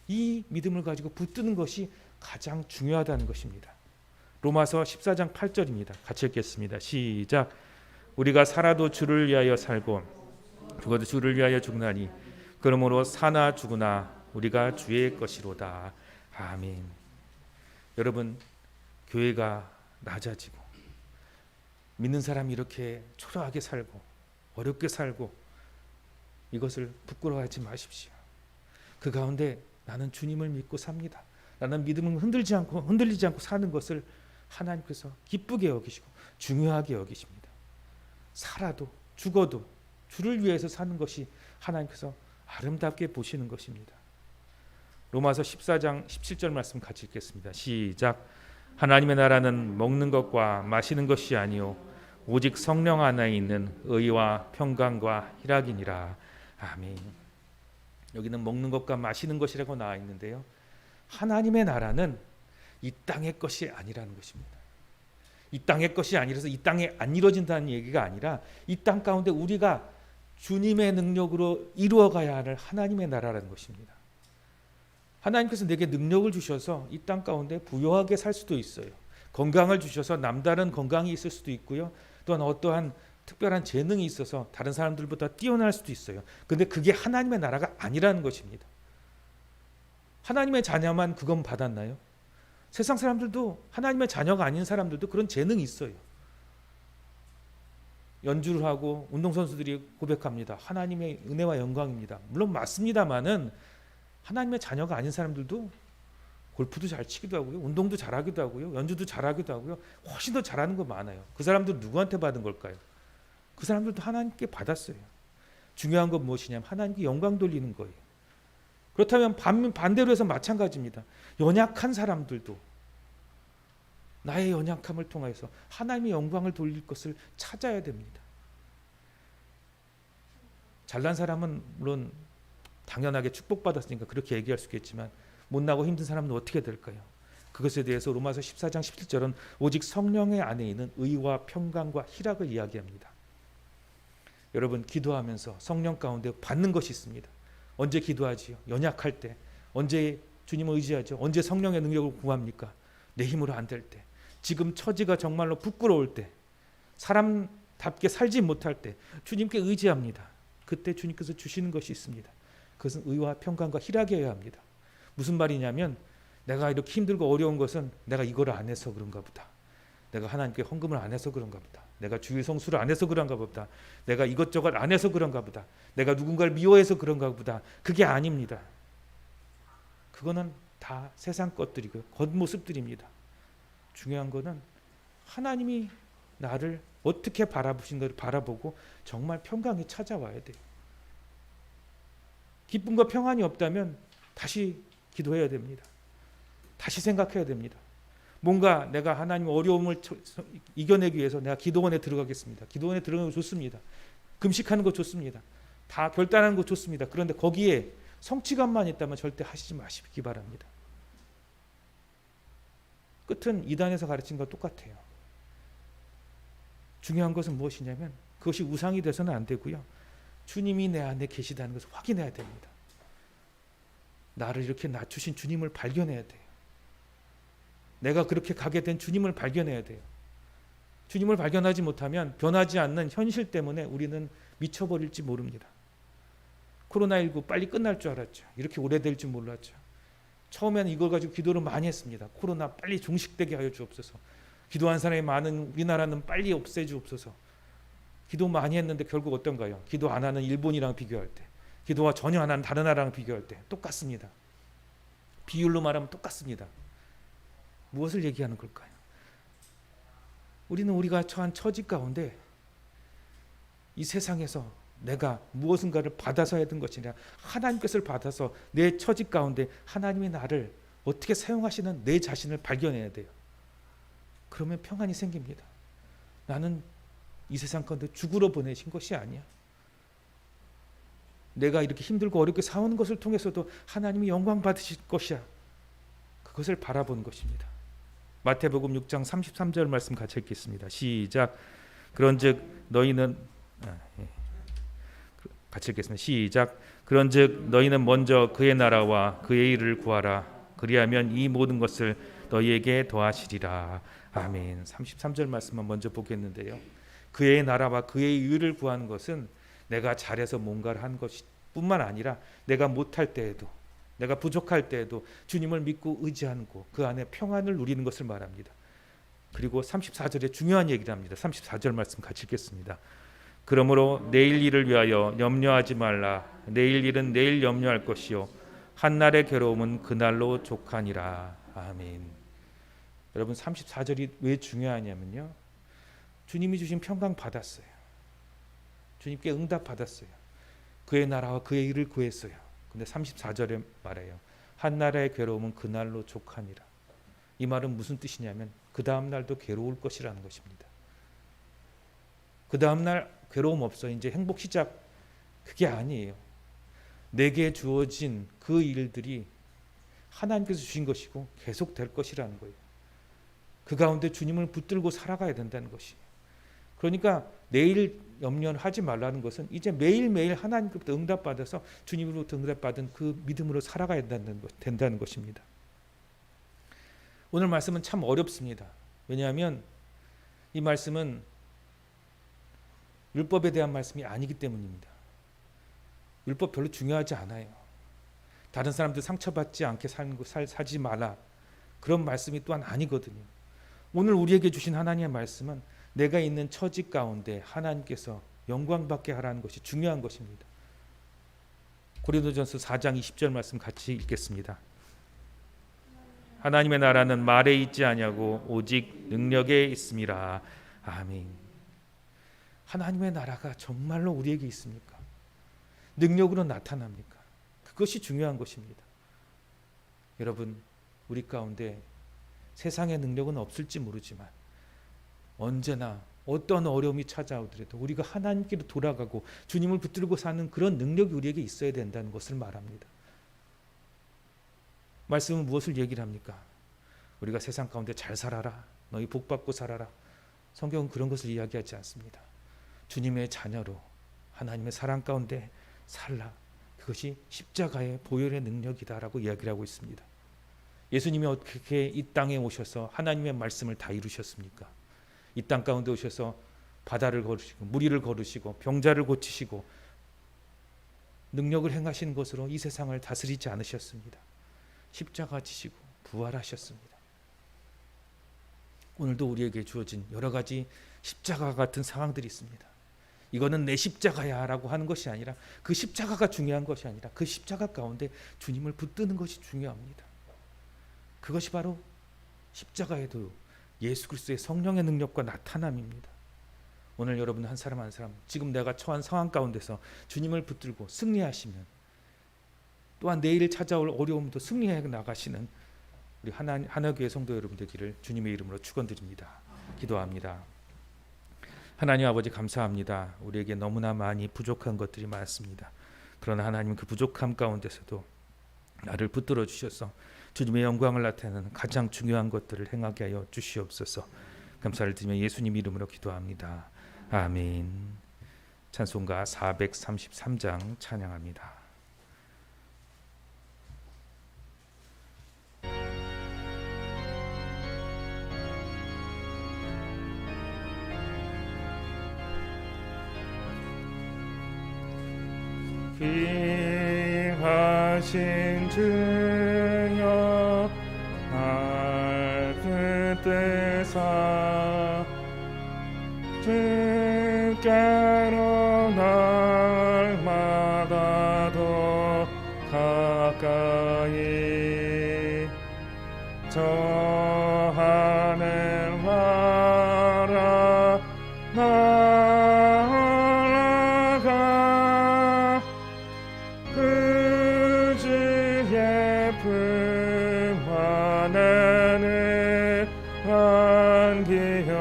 이 믿음을 가지고 붙드는 것이 가장 중요하다는 것입니다. 로마서 14장 8절입니다. 같이 읽겠습니다. 시작. 우리가 살아도 주를 위하여 살고 죽어도 주를 위하여 죽나니 그러므로 사나 죽으나 우리가 주의 것이로다. 아멘. 여러분, 교회가 낮아지고 믿는 사람이 이렇게 초라하게 살고 어렵게 살고 이것을 부끄러워하지 마십시오. 그 가운데 나는 주님을 믿고 삽니다. 나는 믿음을 흔들리지 않고 사는 것을 하나님께서 기쁘게 여기시고 중요하게 여기십니다. 살아도 죽어도 주를 위해서 사는 것이 하나님께서 아름답게 보시는 것입니다. 로마서 14장 17절 말씀 같이 읽겠습니다. 시작. 하나님의 나라는 먹는 것과 마시는 것이 아니요 오직 성령 안에 있는 의와 평강과 희락이니라. 아멘. 여기는 먹는 것과 마시는 것이라고 나와 있는데요. 하나님의 나라는 이 땅의 것이 아니라는 것입니다. 이 땅의 것이 아니라서 이 땅에 안 이루어진다는 얘기가 아니라 이 땅 가운데 우리가 주님의 능력으로 이루어가야 할 하나님의 나라라는 것입니다. 하나님께서 내게 능력을 주셔서 이 땅 가운데 부유하게 살 수도 있어요. 건강을 주셔서 남다른 건강이 있을 수도 있고요. 또한 어떠한 특별한 재능이 있어서 다른 사람들보다 뛰어날 수도 있어요. 그런데 그게 하나님의 나라가 아니라는 것입니다. 하나님의 자녀만 그건 받았나요? 세상 사람들도 하나님의 자녀가 아닌 사람들도 그런 재능이 있어요. 연주를 하고 운동선수들이 고백합니다. 하나님의 은혜와 영광입니다. 물론 맞습니다만은 하나님의 자녀가 아닌 사람들도 골프도 잘 치기도 하고요. 운동도 잘하기도 하고요. 연주도 잘하기도 하고요. 훨씬 더 잘하는 거 많아요. 그 사람들은 누구한테 받은 걸까요? 그 사람들도 하나님께 받았어요. 중요한 건 무엇이냐면 하나님께 영광 돌리는 거예요. 그렇다면 반대로 해서 마찬가지입니다. 연약한 사람들도 나의 연약함을 통해서 하나님의 영광을 돌릴 것을 찾아야 됩니다. 잘난 사람은 물론 당연하게 축복받았으니까 그렇게 얘기할 수 있겠지만 못나고 힘든 사람은 어떻게 될까요? 그것에 대해서 로마서 14장 17절은 오직 성령의 안에 있는 의와 평강과 희락을 이야기합니다. 여러분, 기도하면서 성령 가운데 받는 것이 있습니다. 언제 기도하지요? 연약할 때. 언제 주님을 의지하죠? 언제 성령의 능력을 구합니까? 내 힘으로 안 될 때. 지금 처지가 정말로 부끄러울 때. 사람답게 살지 못할 때. 주님께 의지합니다. 그때 주님께서 주시는 것이 있습니다. 그것은 의와 평강과 희락이어야 합니다. 무슨 말이냐면 내가 이렇게 힘들고 어려운 것은 내가 이거를 안 해서 그런가 보다. 내가 하나님께 헌금을 안 해서 그런가 보다. 내가 주일 성수를 안 해서 그런가 보다. 내가 이것저것 안 해서 그런가 보다. 내가 누군가를 미워해서 그런가 보다. 그게 아닙니다. 그거는 다 세상 것들이고요. 겉모습들입니다. 중요한 거는 하나님이 나를 어떻게 바라보신가를 바라보고 정말 평강이 찾아와야 돼요. 기쁨과 평안이 없다면 다시 기도해야 됩니다. 다시 생각해야 됩니다. 뭔가 내가 하나님 어려움을 이겨내기 위해서 내가 기도원에 들어가겠습니다. 기도원에 들어가는 거 좋습니다. 금식하는 거 좋습니다. 다 결단하는 거 좋습니다. 그런데 거기에 성취감만 있다면 절대 하시지 마시기 바랍니다. 끝은 이단에서 가르친 것 똑같아요. 중요한 것은 무엇이냐면 그것이 우상이 돼서는 안 되고요. 주님이 내 안에 계시다는 것을 확인해야 됩니다. 나를 이렇게 낮추신 주님을 발견해야 돼요. 내가 그렇게 가게 된 주님을 발견해야 돼요. 주님을 발견하지 못하면 변하지 않는 현실 때문에 우리는 미쳐버릴지 모릅니다. 코로나19 빨리 끝날 줄 알았죠. 이렇게 오래될 줄 몰랐죠. 처음에는 이걸 가지고 기도를 많이 했습니다. 코로나 빨리 종식되게 하여 주옵소서. 기도한 사람이 많은 우리나라는 빨리 없애주옵소서. 기도 많이 했는데 결국 어떤가요? 기도 안 하는 일본이랑 비교할 때, 기도와 전혀 안 하는 다른 나라랑 비교할 때 똑같습니다. 비율로 말하면 똑같습니다. 무엇을 얘기하는 걸까요? 우리는 우리가 처한 처지 가운데 이 세상에서 내가 무엇인가를 받아서 해야 되는 것이 아니라 하나님 것을 받아서 내 처지 가운데 하나님이 나를 어떻게 사용하시는 내 자신을 발견해야 돼요. 그러면 평안이 생깁니다. 나는 이 세상 가운데 죽으러 보내신 것이 아니야. 내가 이렇게 힘들고 어렵게 사오는 것을 통해서도 하나님이 영광 받으실 것이야. 그것을 바라보는 것입니다. 마태복음 6장 33절 말씀 같이 읽겠습니다. 시작. 그런즉 너희는 같이 읽겠습니다. 시작. 그런즉 너희는 먼저 그의 나라와 그의 일을 구하라. 그리하면 이 모든 것을 너희에게 더하시리라. 아멘. 33절 말씀만 먼저 보겠는데요. 그의 나라와 그의 일을 구하는 것은 내가 잘해서 뭔가를 한 것뿐만 아니라 내가 못할 때에도, 내가 부족할 때에도 주님을 믿고 의지하고 그 안에 평안을 누리는 것을 말합니다. 그리고 34절에 중요한 얘기를 합니다. 34절 말씀 같이 읽겠습니다. 그러므로 내일 일을 위하여 염려하지 말라. 내일 일은 내일 염려할 것이요 한날의 괴로움은 그날로 족하니라. 아멘. 여러분 34절이 왜 중요하냐면요. 주님이 주신 평강 받았어요. 주님께 응답 받았어요. 그의 나라와 그의 일을 구했어요. 근데 34절에 말해요. 한날의 괴로움은 그날로 족하니라. 이 말은 무슨 뜻이냐면 그 다음 날도 괴로울 것이라는 것입니다. 그 다음 날 괴로움 없어. 이제 행복 시작. 그게 아니에요. 내게 주어진 그 일들이 하나님께서 주신 것이고 계속 될 것이라는 거예요. 그 가운데 주님을 붙들고 살아가야 된다는 것이에요. 그러니까 내일 염려하지 말라는 것은 이제 매일매일 하나님께로부터 응답받아서 주님으로부터 응답받은 그 믿음으로 살아가야 된다는 것입니다. 오늘 말씀은 참 어렵습니다. 왜냐하면 이 말씀은 율법에 대한 말씀이 아니기 때문입니다. 율법 별로 중요하지 않아요. 다른 사람들 상처받지 않게 살지 마라. 그런 말씀이 또한 아니거든요. 오늘 우리에게 주신 하나님의 말씀은 내가 있는 처지 가운데 하나님께서 영광받게 하라는 것이 중요한 것입니다. 고린도전서 4장 20절 말씀 같이 읽겠습니다. 하나님의 나라는 말에 있지 아니하고 오직 능력에 있음이라. 아멘. 하나님의 나라가 정말로 우리에게 있습니까? 능력으로 나타납니까? 그것이 중요한 것입니다. 여러분, 우리 가운데 세상의 능력은 없을지 모르지만 언제나 어떤 어려움이 찾아오더라도 우리가 하나님께로 돌아가고 주님을 붙들고 사는 그런 능력이 우리에게 있어야 된다는 것을 말합니다. 말씀은 무엇을 얘기를 합니까? 우리가 세상 가운데 잘 살아라. 너희 복받고 살아라. 성경은 그런 것을 이야기하지 않습니다. 주님의 자녀로 하나님의 사랑 가운데 살라. 그것이 십자가의 보혈의 능력이다라고 이야기를 하고 있습니다. 예수님이 어떻게 이 땅에 오셔서 하나님의 말씀을 다 이루셨습니까? 이 땅 가운데 오셔서 바다를 걸으시고 무리를 걸으시고 병자를 고치시고 능력을 행하시는 것으로 이 세상을 다스리지 않으셨습니다. 십자가 지시고 부활하셨습니다. 오늘도 우리에게 주어진 여러 가지 십자가 같은 상황들이 있습니다. 이거는 내 십자가야 라고 하는 것이 아니라 그 십자가가 중요한 것이 아니라 그 십자가 가운데 주님을 붙드는 것이 중요합니다. 그것이 바로 십자가에도 예수 그리스도의 성령의 능력과 나타남입니다. 오늘 여러분 한 사람 한 사람 지금 내가 처한 상황 가운데서 주님을 붙들고 승리하시면 또한 내일 찾아올 어려움도 승리해 나가시는 우리 하나교회 성도 여러분 되기를 주님의 이름으로 축원드립니다. 기도합니다. 하나님 아버지 감사합니다. 우리에게 너무나 많이 부족한 것들이 많습니다. 그러나 하나님 그 부족함 가운데서도 나를 붙들어 주셔서 주님의 영광을 나타내는 가장 중요한 것들을 행하게 하여 주시옵소서. 감사를 드리며 예수님 이름으로 기도합니다. 아멘. 찬송가 433장 찬양합니다. 귀하신 주여 날 붙드사 주께로 날마다 더 가까이 저 하늘 나라 나아가 그 주의 품 안에는 안기여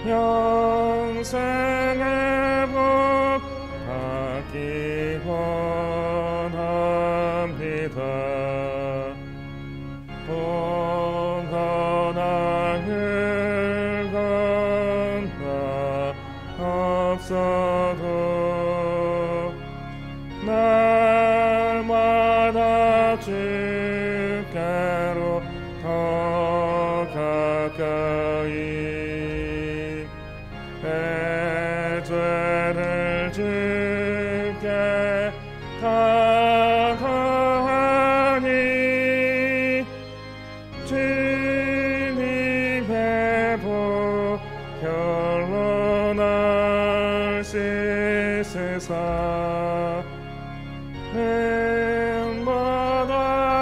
영생의 복 받기 원합니다. 봉헌하는 건다 없어도 날마다 주께로 더 가까이 내 죄를 주께 다하니 주님의 복 결론할 씻으사 은보다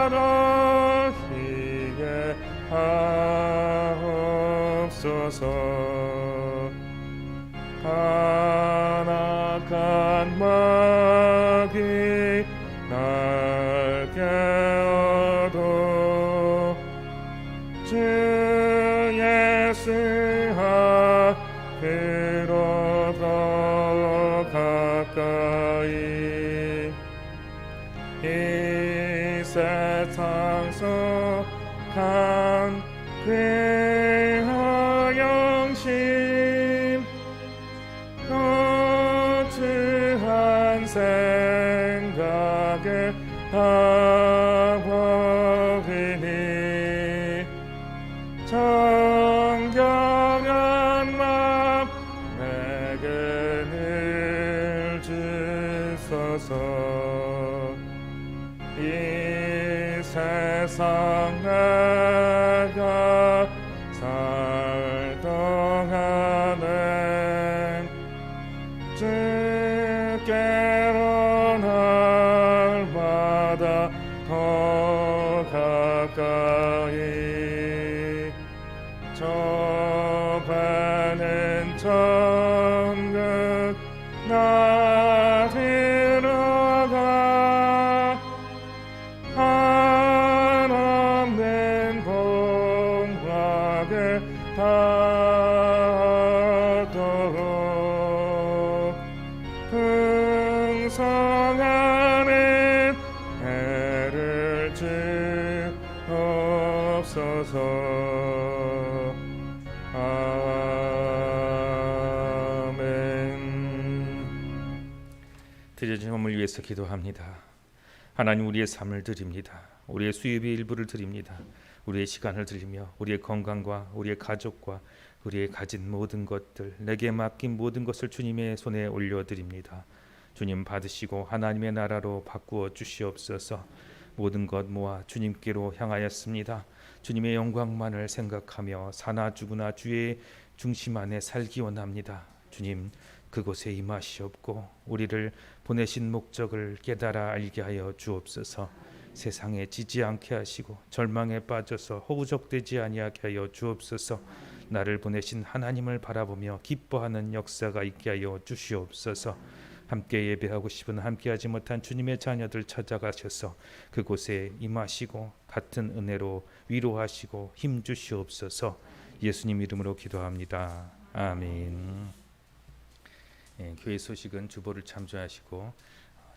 더 희게 하옵소서. 한악한 마귀 날 깨어도 주 예수 앞으로 더 가까이 이 세상 속한 영심 거추한 생각을 하버리니 정결한 맘 내게 늘 주소서. 이 세상 내가 살 동안엔 주께로 날마다 더 가까이 저 배는 천국 나 들어가 한없는 복락을 닿도록 풍성하는 해를 주옵소서. 아멘. 드려진 헌물 위해서 기도합니다. 하나님, 우리의 삶을 드립니다. 우리의 수입의 일부를 드립니다. 우리의 시간을 드리며 우리의 건강과 우리의 가족과 우리의 가진 모든 것들, 내게 맡긴 모든 것을 주님의 손에 올려드립니다. 주님 받으시고 하나님의 나라로 바꾸어 주시옵소서. 모든 것 모아 주님께로 향하였습니다. 주님의 영광만을 생각하며 사나 죽으나 주의 중심 안에 살기 원합니다. 주님, 그곳에 임하시옵고 우리를 보내신 목적을 깨달아 알게 하여 주옵소서. 세상에 지지 않게 하시고 절망에 빠져서 허우적대지 아니하게 하여 주옵소서. 나를 보내신 하나님을 바라보며 기뻐하는 역사가 있게 하여 주시옵소서. 함께 예배하고 싶은 함께하지 못한 주님의 자녀들 찾아가셔서 그곳에 임하시고 같은 은혜로 위로하시고 힘 주시옵소서. 예수님 이름으로 기도합니다. 아멘. 교회 소식은 주보를 참조하시고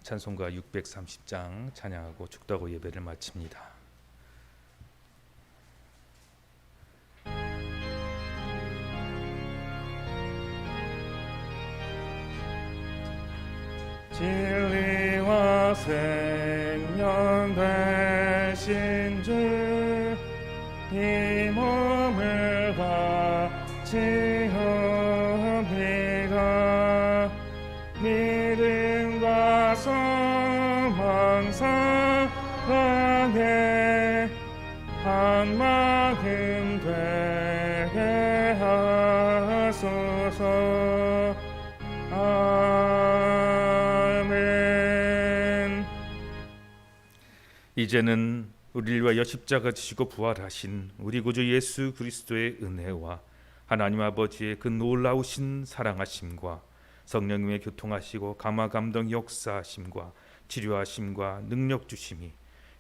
찬송가 630장 찬양하고 축도하고 예배를 마칩니다. 생명 되신 주 이 몸을 바치옵니다. 믿음과 소망 사랑에 한 마음 되게 하소서. 아멘. 이제는 우리를 위하여 십자가 지시고 부활하신 우리 구주 예수 그리스도의 은혜와 하나님 아버지의 그 놀라우신 사랑하심과 성령님의 교통하시고 감화 감동 역사하심과 치료하심과 능력 주심이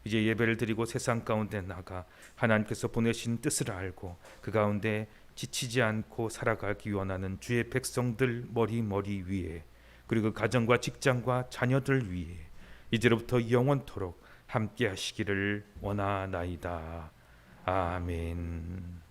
이제 예배를 드리고 세상 가운데 나가 하나님께서 보내신 뜻을 알고 그 가운데 지치지 않고 살아가기 원하는 주의 백성들 머리 위에, 그리고 가정과 직장과 자녀들 위에 이제로부터 영원토록 함께 하시기를 원하나이다. 아멘.